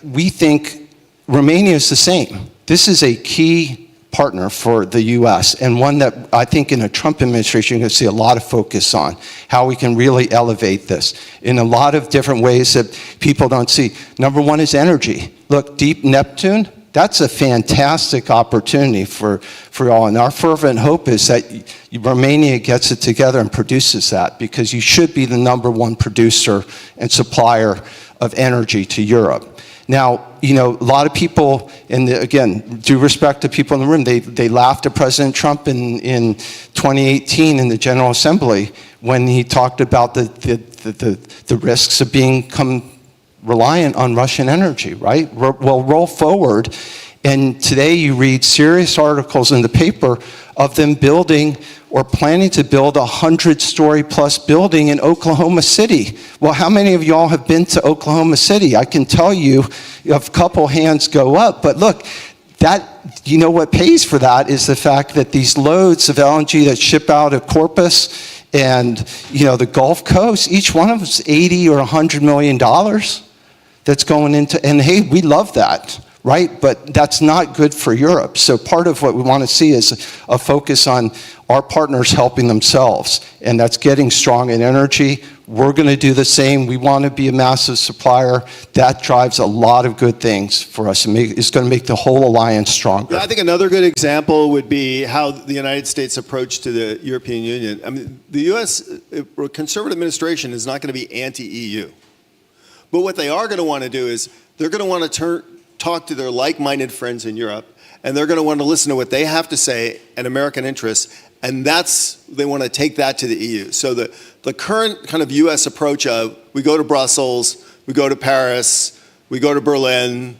we think Romania is the same. This is a key partner for the U.S. and one that I think in a Trump administration you're going to see a lot of focus on, how we can really elevate this in a lot of different ways that people don't see. Number one is energy. Look, Deep Neptune, that's a fantastic opportunity for y'all. And our fervent hope is that Romania gets it together and produces that, because you should be the number 1 producer and supplier of energy to Europe. Now, a lot of people, and again, due respect to people in the room, they laughed at President Trump in 2018 in the General Assembly when he talked about the risks of become reliant on Russian energy, right? Well, roll forward, and today you read serious articles in the paper of them building or planning to build a 100-story plus building in Oklahoma City. Well, how many of y'all have been to Oklahoma City? I can tell you, a couple hands go up, but look, that, you know what pays for that is the fact that these loads of LNG that ship out of Corpus and, the Gulf Coast, each one of them is $80 or $100 million that's going into, and hey, we love that, right? But that's not good for Europe. So part of what we want to see is a focus on our partners helping themselves, and that's getting strong in energy. We're going to do the same. We want to be a massive supplier. That drives a lot of good things for us. It's going to make the whole alliance stronger. Yeah, I think another good example would be how the United States approach to the European Union. I mean, the U.S. conservative administration is not going to be anti-EU. But what they are going to want to do is they're going to want to talk to their like-minded friends in Europe, and they're going to want to listen to what they have to say and American interests, and they want to take that to the EU. So the current kind of U.S. approach of we go to Brussels, we go to Paris, we go to Berlin,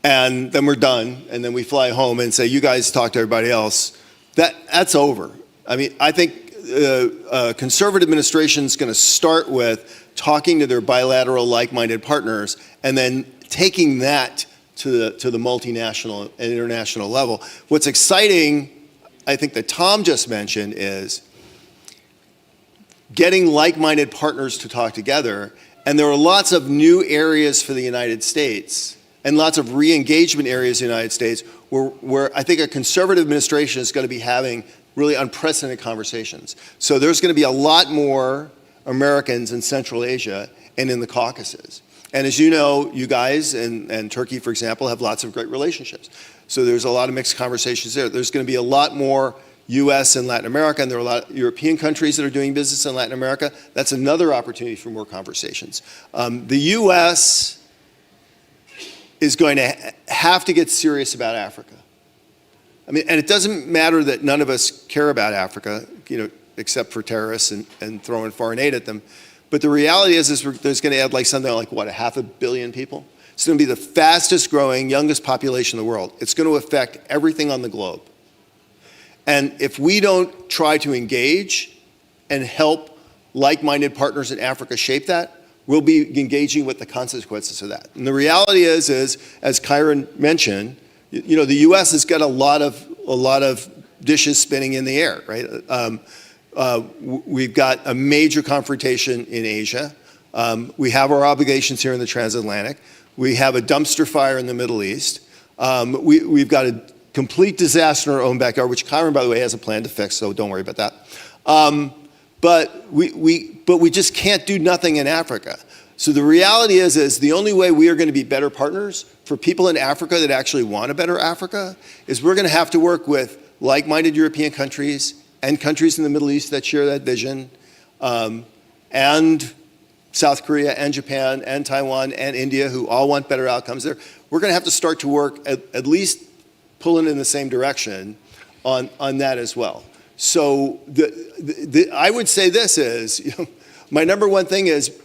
and then we're done, and then we fly home and say, you guys talk to everybody else, that's over. I mean, I think a conservative administration is going to start with talking to their bilateral like-minded partners and then taking that to the multinational and international level. What's exciting, I think that Tom just mentioned, is getting like-minded partners to talk together. And there are lots of new areas for the United States and lots of re-engagement areas in the United States where I think a conservative administration is going to be having really unprecedented conversations. So there's going to be a lot more Americans in Central Asia and in the Caucasus. And as you know, you guys and Turkey, for example, have lots of great relationships. So there's a lot of mixed conversations there. There's going to be a lot more U.S. and Latin America, and there are a lot of European countries that are doing business in Latin America. That's another opportunity for more conversations. The U.S. is going to have to get serious about Africa. I mean, and it doesn't matter that none of us care about Africa, except for terrorists and throwing foreign aid at them. But the reality is there's going to add something like, 500 million people? It's going to be the fastest growing, youngest population in the world. It's going to affect everything on the globe. And if we don't try to engage and help like-minded partners in Africa shape that, we'll be engaging with the consequences of that. And the reality is as Kyron mentioned, the U.S. has got a lot of dishes spinning in the air, right? We've got a major confrontation in Asia. We have our obligations here in the transatlantic. We have a dumpster fire in the Middle East. We've got a complete disaster in our own backyard, which Kyron, by the way, has a plan to fix, so don't worry about that. But we just can't do nothing in Africa. So the reality is the only way we are going to be better partners for people in Africa that actually want a better Africa is we're going to have to work with like-minded European countries and countries in the Middle East that share that vision, and South Korea and Japan and Taiwan and India who all want better outcomes there. We're going to have to start to work at least pulling in the same direction on that as well. So I would say this is, my number one thing is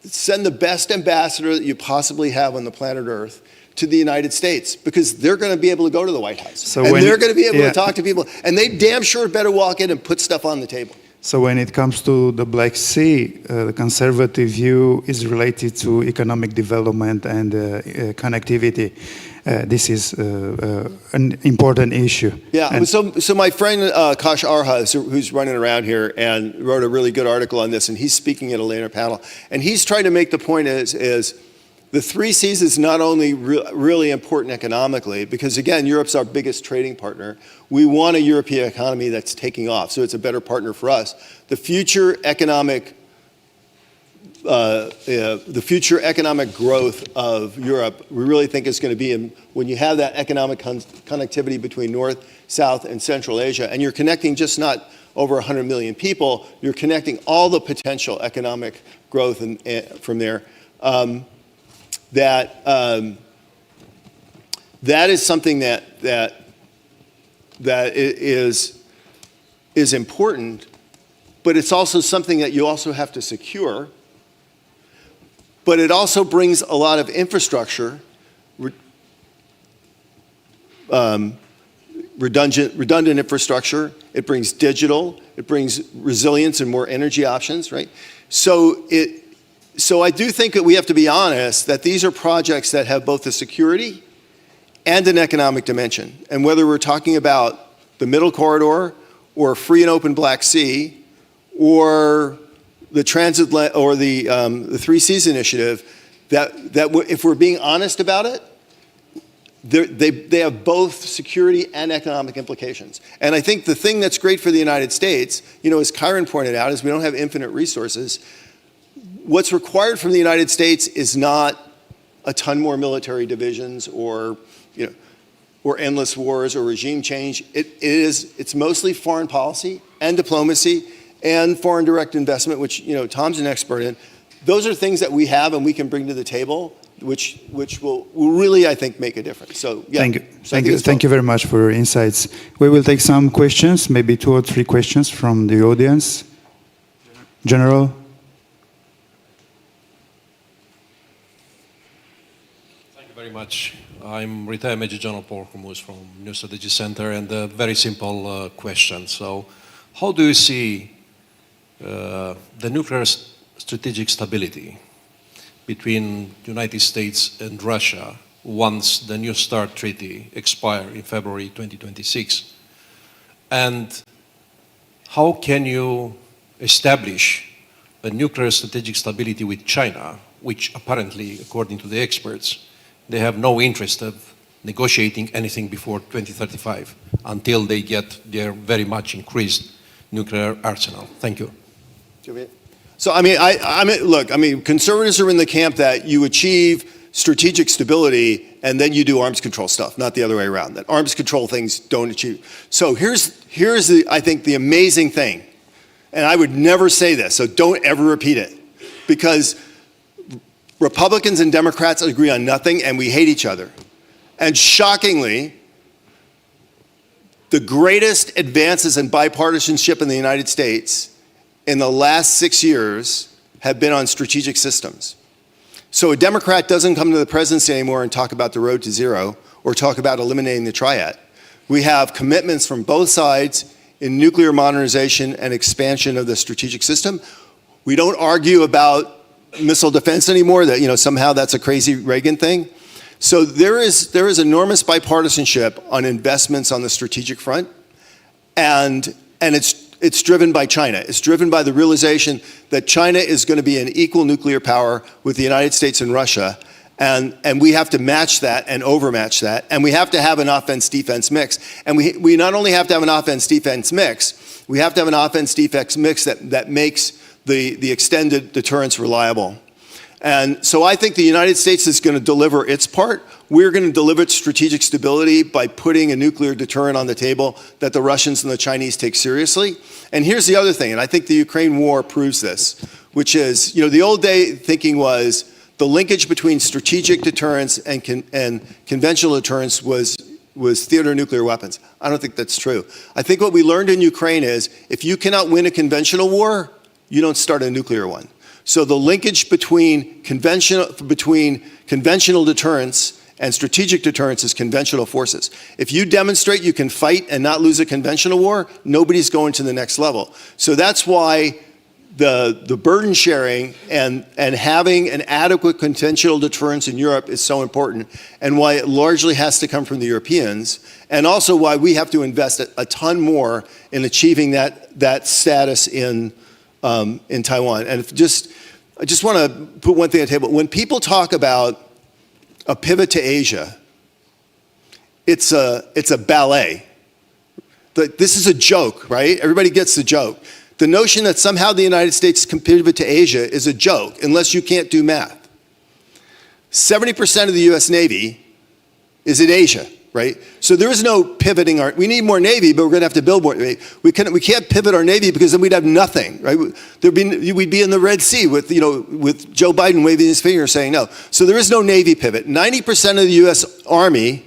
send the best ambassador that you possibly have on the planet Earth to the United States, because they're going to be able to go to the White House. They're going to be able to talk to people, and they damn sure better walk in and put stuff on the table. So when it comes to the Black Sea, the conservative view is related to economic development and connectivity. This is an important issue. Yeah, and so my friend Kash Arha, who's running around here and wrote a really good article on this, and he's speaking at a later panel, and he's trying to make the point is the 3 Cs is not only really important economically, because again, Europe's our biggest trading partner. We want a European economy that's taking off, so it's a better partner for us. The future economic growth of Europe, we really think is going to be when you have that economic connectivity between North, South, and Central Asia, and you're connecting just not over 100 million people, you're connecting all the potential economic growth from there. That is something that is important, but it's also something that you also have to secure. But it also brings a lot of infrastructure, redundant infrastructure. It brings digital. It brings resilience and more energy options, right? So I do think that we have to be honest that these are projects that have both the security and an economic dimension. And whether we're talking about the Middle Corridor or a free and open Black Sea or the the Three Seas Initiative, that if we're being honest about it, they have both security and economic implications. And I think the thing that's great for the United States, as Kyron pointed out, is we don't have infinite resources. What's required from the United States is not a ton more military divisions or endless wars or regime change. It's mostly foreign policy and diplomacy and foreign direct investment, which Tom's an expert in. Those are things that we have and we can bring to the table, which will really, I think, make a difference. So, yeah. Thank you very much for your insights. We will take some questions, maybe 2 or 3 questions from the audience. General? Thank you very much. I'm retired Major General Paul Hormuz from New Strategy Center, and a very simple question. So, how do you see the nuclear strategic stability between the United States and Russia once the New START treaty expires in February 2026? And how can you establish a nuclear strategic stability with China, which apparently, according to the experts, they have no interest of negotiating anything before 2035 until they get their very much increased nuclear arsenal? Thank you. So, look, conservatives are in the camp that you achieve strategic stability and then you do arms control stuff, not the other way around, that arms control things don't achieve. So here's I think the amazing thing, and I would never say this, so don't ever repeat it, because Republicans and Democrats agree on nothing and we hate each other. And shockingly, the greatest advances in bipartisanship in the United States in the last 6 years have been on strategic systems. So a Democrat doesn't come to the presidency anymore and talk about the road to zero or talk about eliminating the triad. We have commitments from both sides in nuclear modernization and expansion of the strategic system. We don't argue about missile defense anymore, that somehow that's a crazy Reagan thing. So there is enormous bipartisanship on investments on the strategic front, and it's driven by China. It's driven by the realization that China is going to be an equal nuclear power with the United States and Russia, and we have to match that and overmatch that, and we have to have an offense-defense mix. And we not only have to have an offense-defense mix, we have to have an offense-defense mix that makes the extended deterrence reliable. And so I think the United States is going to deliver its part. We're going to deliver strategic stability by putting a nuclear deterrent on the table that the Russians and the Chinese take seriously. And here's the other thing, and I think the Ukraine war proves this, which is, the old day thinking was the linkage between strategic deterrence and conventional deterrence was theater nuclear weapons. I don't think that's true. I think what we learned in Ukraine is if you cannot win a conventional war, you don't start a nuclear one. So the linkage between conventional deterrence and strategic deterrence is conventional forces. If you demonstrate you can fight and not lose a conventional war, nobody's going to the next level. So that's why the burden sharing and having an adequate conventional deterrence in Europe is so important, and why it largely has to come from the Europeans, and also why we have to invest a ton more in achieving that status in Taiwan. And I just want to put one thing on the table. When people talk about a pivot to Asia, it's a ballet. This is a joke, right? Everybody gets the joke. The notion that somehow the United States can pivot to Asia is a joke, unless you can't do math. 70% of the US Navy is in Asia, right? So there is no pivoting. We need more Navy, but we're going to have to build more Navy. We can't pivot our Navy because then we'd have nothing, right? We'd be in the Red Sea with Joe Biden waving his finger saying no. So there is no Navy pivot. 90% of the US Army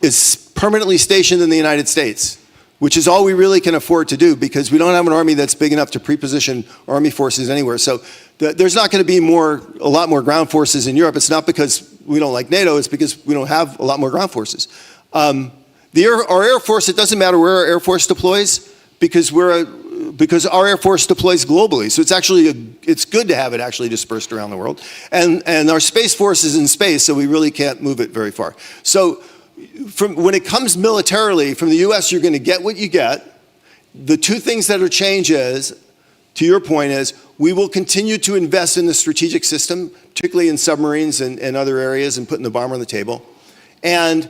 is permanently stationed in the United States, which is all we really can afford to do because we don't have an army that's big enough to pre-position army forces anywhere. So there's not going to be a lot more ground forces in Europe. It's not because we don't like NATO, it's because we don't have a lot more ground forces. Our Air Force, it doesn't matter where our Air Force deploys because we're a because our Air Force deploys globally. So it's good to have it actually dispersed around the world. And our Space Force is in space, so we really can't move it very far. So when it comes militarily, from the US, you're going to get what you get. The two things that are change is, to your point, is we will continue to invest in the strategic system, particularly in submarines and other areas, and putting the bomber on the table. And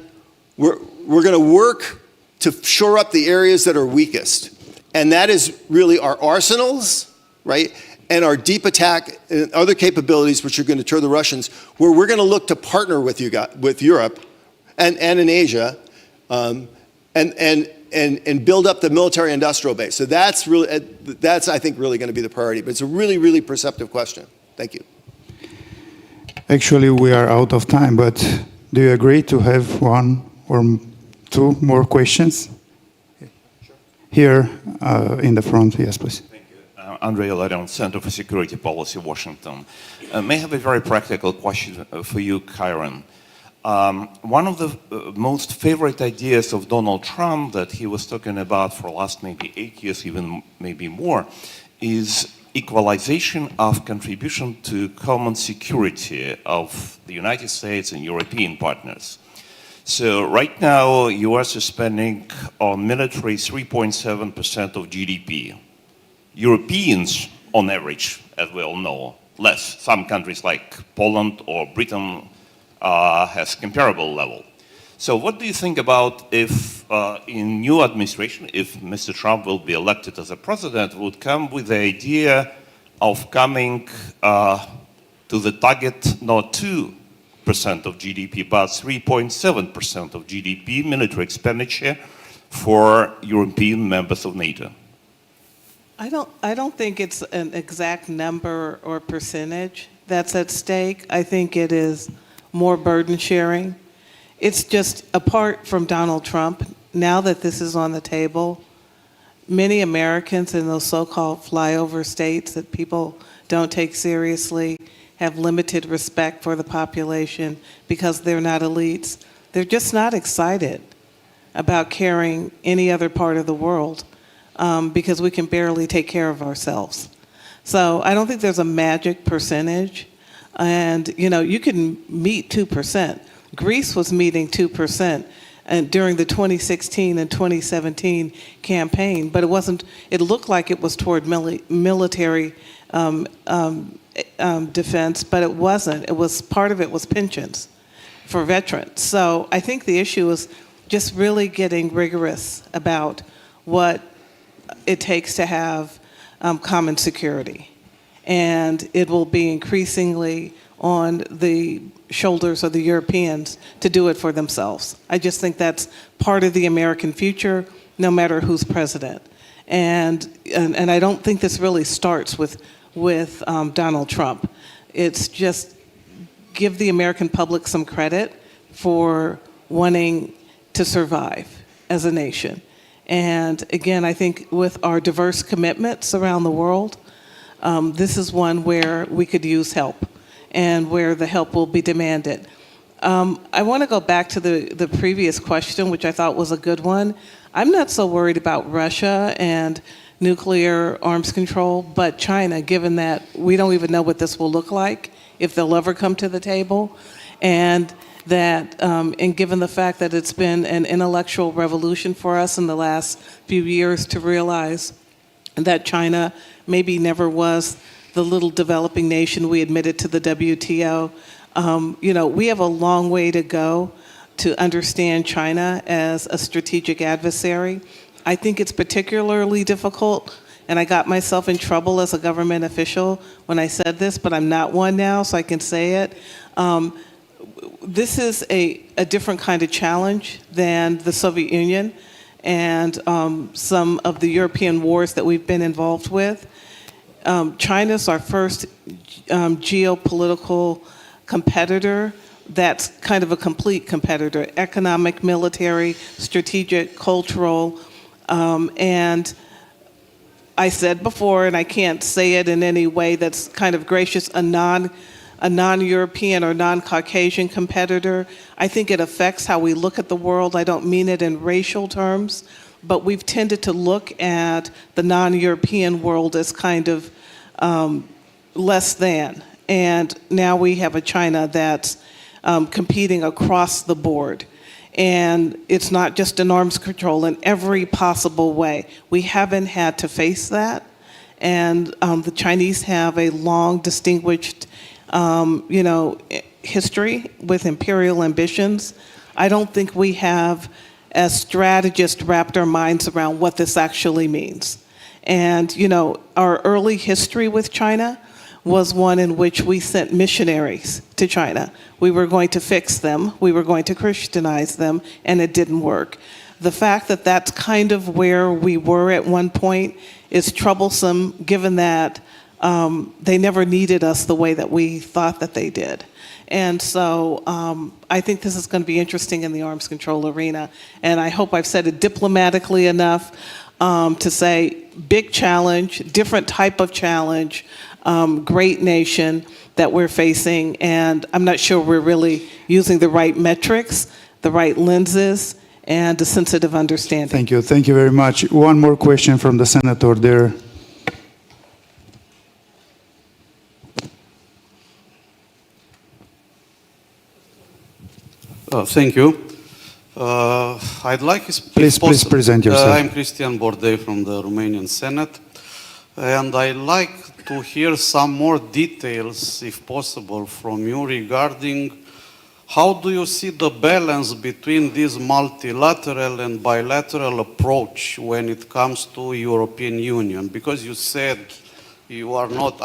we're going to work to shore up the areas that are weakest. And that is really our arsenals, right? And our deep attack and other capabilities, which are going to deter the Russians, where we're going to look to partner with Europe and in Asia, and build up the military industrial base. So that's, I think, really going to be the priority. But it's a really, really perceptive question. Thank you. Actually, we are out of time, but do you agree to have one or two more questions? Sure. Here in the front, yes, please. Thank you. Andrei Larion, Center for Security Policy, Washington. May I have a very practical question for you, Kyron? One of the most favorite ideas of Donald Trump that he was talking about for the last maybe 8 years, even maybe more, is equalization of contribution to common security of the United States and European partners. So right now, US is spending on military 3.7% of GDP. Europeans, on average, as we all know, less. Some countries like Poland or Britain has comparable level. So what do you think about if in new administration, if Mr. Trump will be elected as a president, would come with the idea of coming to the target not 2% of GDP, but 3.7% of GDP military expenditure for European members of NATO? I don't think it's an exact number or percentage that's at stake. I think it is more burden sharing. It's just apart from Donald Trump, now that this is on the table, many Americans in those so-called flyover states that people don't take seriously have limited respect for the population because they're not elites. They're just not excited about carrying any other part of the world because we can barely take care of ourselves. So I don't think there's a magic percentage. And, you know, you can meet 2%. Greece was meeting 2% and during the 2016 and 2017 campaign, but it looked like it was toward military defense, but it wasn't. Part of it was pensions for veterans. So I think the issue is just really getting rigorous about what it takes to have common security. And it will be increasingly on the shoulders of the Europeans to do it for themselves. I just think that's part of the American future, no matter who's president. And I don't think this really starts with Donald Trump. It's just give the American public some credit for wanting to survive as a nation. And again, I think with our diverse commitments around the world, this is one where we could use help and where the help will be demanded. I want to go back to the previous question, which I thought was a good one. I'm not so worried about Russia and nuclear arms control, but China, given that we don't even know what this will look like, if they'll ever come to the table, and given the fact that it's been an intellectual revolution for us in the last few years to realize that China maybe never was the little developing nation we admitted to the WTO. We have a long way to go to understand China as a strategic adversary. I think it's particularly difficult, and I got myself in trouble as a government official when I said this, but I'm not one now, so I can say it. This is a different kind of challenge than the Soviet Union and some of the European wars that we've been involved with. China's our first geopolitical competitor that's kind of a complete competitor, economic, military, strategic, cultural, and I said before, and I can't say it in any way that's kind of gracious, a non-European or non-Caucasian competitor. I think it affects how we look at the world. I don't mean it in racial terms, but we've tended to look at the non-European world as kind of less than. And now we have a China that's competing across the board. And it's not just in arms control in every possible way. We haven't had to face that. And the Chinese have a long, distinguished, history with imperial ambitions. I don't think we have, as strategists, wrapped our minds around what this actually means. And, our early history with China was one in which we sent missionaries to China. We were going to fix them, we were going to Christianize them, and it didn't work. The fact that that's kind of where we were at one point is troublesome, given that they never needed us the way that we thought that they did. And so I think this is going to be interesting in the arms control arena. And I hope I've said it diplomatically enough to say big challenge, different type of challenge, great nation that we're facing. And I'm not sure we're really using the right metrics, the right lenses, and a sensitive understanding. Thank you. Thank you very much. One more question from the senator there. Thank you. I'd like... Please present yourself. I'm Cristian Bordei from the Romanian Senate, and I'd like to hear some more details, if possible, from you regarding how do you see the balance between this multilateral and bilateral approach when it comes to European Union? Because you said you are not,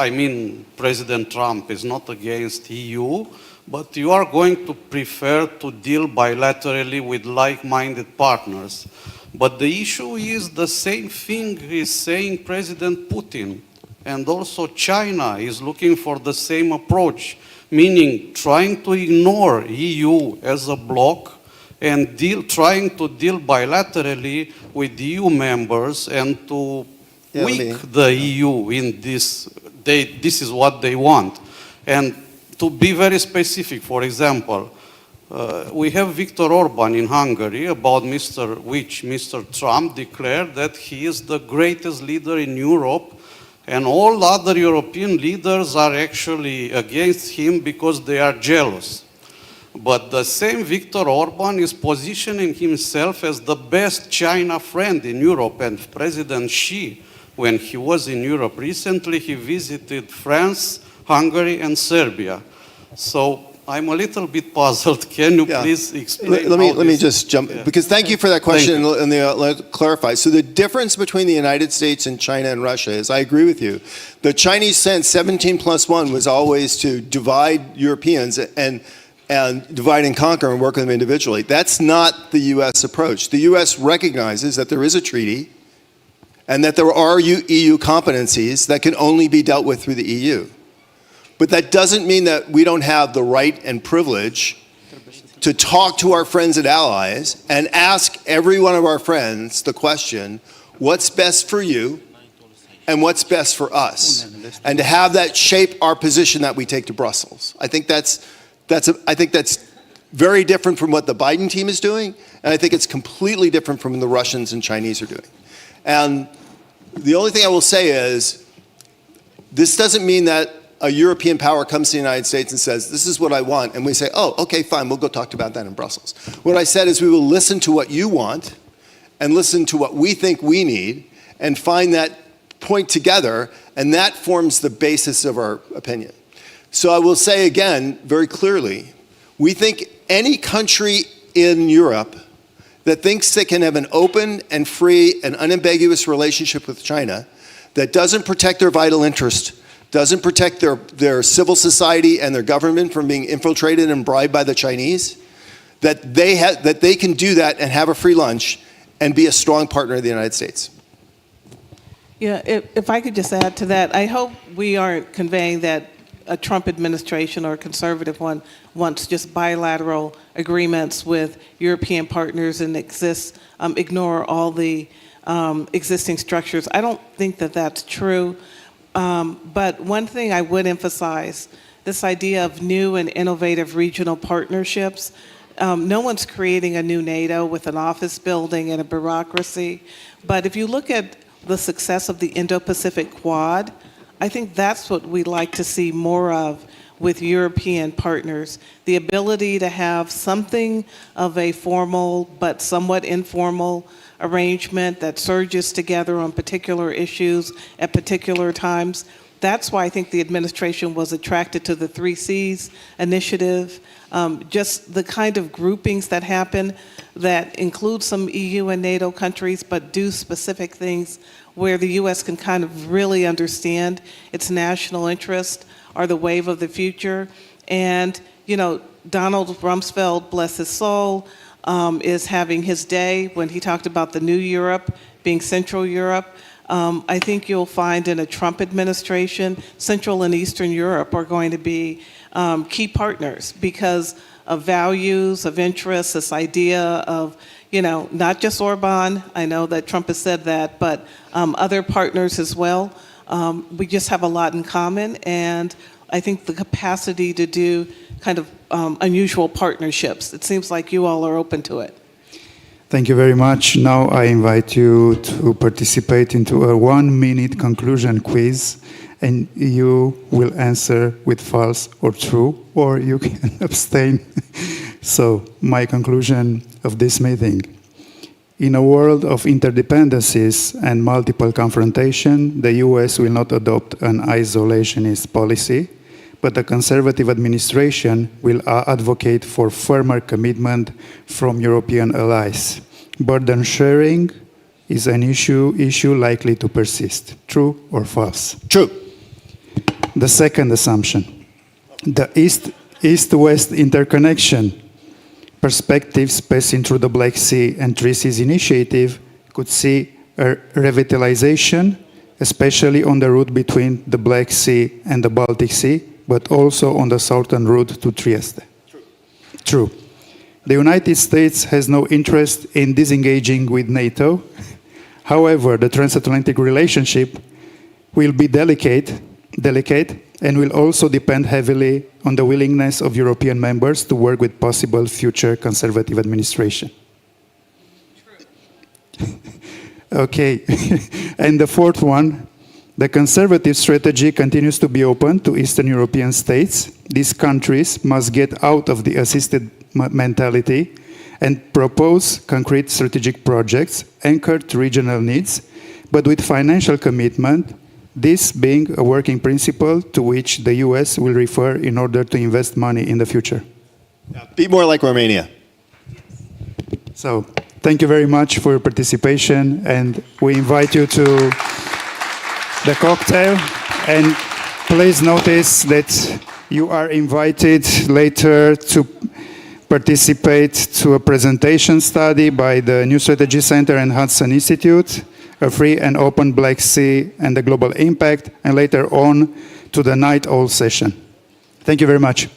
President Trump is not against EU, but you are going to prefer to deal bilaterally with like-minded partners. But the issue is the same thing is saying President Putin, and also China is looking for the same approach, meaning trying to ignore EU as a bloc and trying to deal bilaterally with EU members and to weaken the EU in this. This is what they want. And to be very specific, for example, we have Viktor Orban in Hungary, about which Mr. Trump declared that he is the greatest leader in Europe, and all other European leaders are actually against him because they are jealous. But the same Viktor Orban is positioning himself as the best China friend in Europe, and President Xi, when he was in Europe recently, he visited France, Hungary, and Serbia. So I'm a little bit puzzled. Can you please explain? Let me just jump, because thank you for that question, and let me clarify. So the difference between the United States and China and Russia is, I agree with you, the Chinese sense 17+1 was always to divide Europeans and divide and conquer and work with them individually. That's not the U.S. approach. The U.S. recognizes that there is a treaty and that there are EU competencies that can only be dealt with through the EU. But that doesn't mean that we don't have the right and privilege to talk to our friends and allies and ask every one of our friends the question, what's best for you and what's best for us? And to have that shape our position that we take to Brussels. I think that's very different from what the Biden team is doing, and I think it's completely different from what the Russians and Chinese are doing. And the only thing I will say is, this doesn't mean that a European power comes to the United States and says, this is what I want, and we say, oh, okay, fine, we'll go talk about that in Brussels. What I said is we will listen to what you want and listen to what we think we need and find that point together, and that forms the basis of our opinion. So I will say again, very clearly, we think any country in Europe that thinks they can have an open and free and unambiguous relationship with China that doesn't protect their vital interest, doesn't protect their civil society and their government from being infiltrated and bribed by the Chinese, that they can do that and have a free lunch and be a strong partner of the United States. Yeah, if I could just add to that, I hope we aren't conveying that a Trump administration or a conservative one wants just bilateral agreements with European partners and ignore all the existing structures. I don't think that that's true. But one thing I would emphasize, this idea of new and innovative regional partnerships, no one's creating a new NATO with an office building and a bureaucracy. But if you look at the success of the Indo-Pacific Quad, I think that's what we'd like to see more of with European partners. The ability to have something of a formal but somewhat informal arrangement that surges together on particular issues at particular times. That's why I think the administration was attracted to the 3Cs initiative. Just the kind of groupings that happen that include some EU and NATO countries, but do specific things where the U.S. can kind of really understand its national interest are the wave of the future. And, you know, Donald Rumsfeld, bless his soul, is having his day when he talked about the new Europe being Central Europe. I think you'll find in a Trump administration, Central and Eastern Europe are going to be key partners because of values, of interests, this idea of, you know, not just Orban, I know that Trump has said that, but other partners as well. We just have a lot in common, and I think the capacity to do kind of unusual partnerships. It seems like you all are open to it. Thank you very much. Now I invite you to participate into a 1-minute conclusion quiz, and you will answer with false or true, or you can abstain. So, my conclusion of this meeting. In a world of interdependencies and multiple confrontation, the US will not adopt an isolationist policy, but the conservative administration will advocate for firmer commitment from European allies. Burden sharing is an issue likely to persist. True or false? True. The second assumption, the East-West interconnection perspectives passing through the Black Sea and 3Seas initiative could see a revitalization, especially on the route between the Black Sea and the Baltic Sea, but also on the southern route to Trieste. True. The United States has no interest in disengaging with NATO. However, the transatlantic relationship will be delicate and will also depend heavily on the willingness of European members to work with possible future conservative administration. Okay, and the fourth one, the conservative strategy continues to be open to Eastern European states. These countries must get out of the assisted mentality and propose concrete strategic projects anchored to regional needs, but with financial commitment, this being a working principle to which the US will refer in order to invest money in the future. Be more like Romania. So, thank you very much for your participation, and we invite you to the cocktail, and please notice that you are invited later to participate to a presentation study by the New Strategy Center and Hudson Institute, a free and open Black Sea and the global impact, and later on to the Night Owl session. Thank you very much.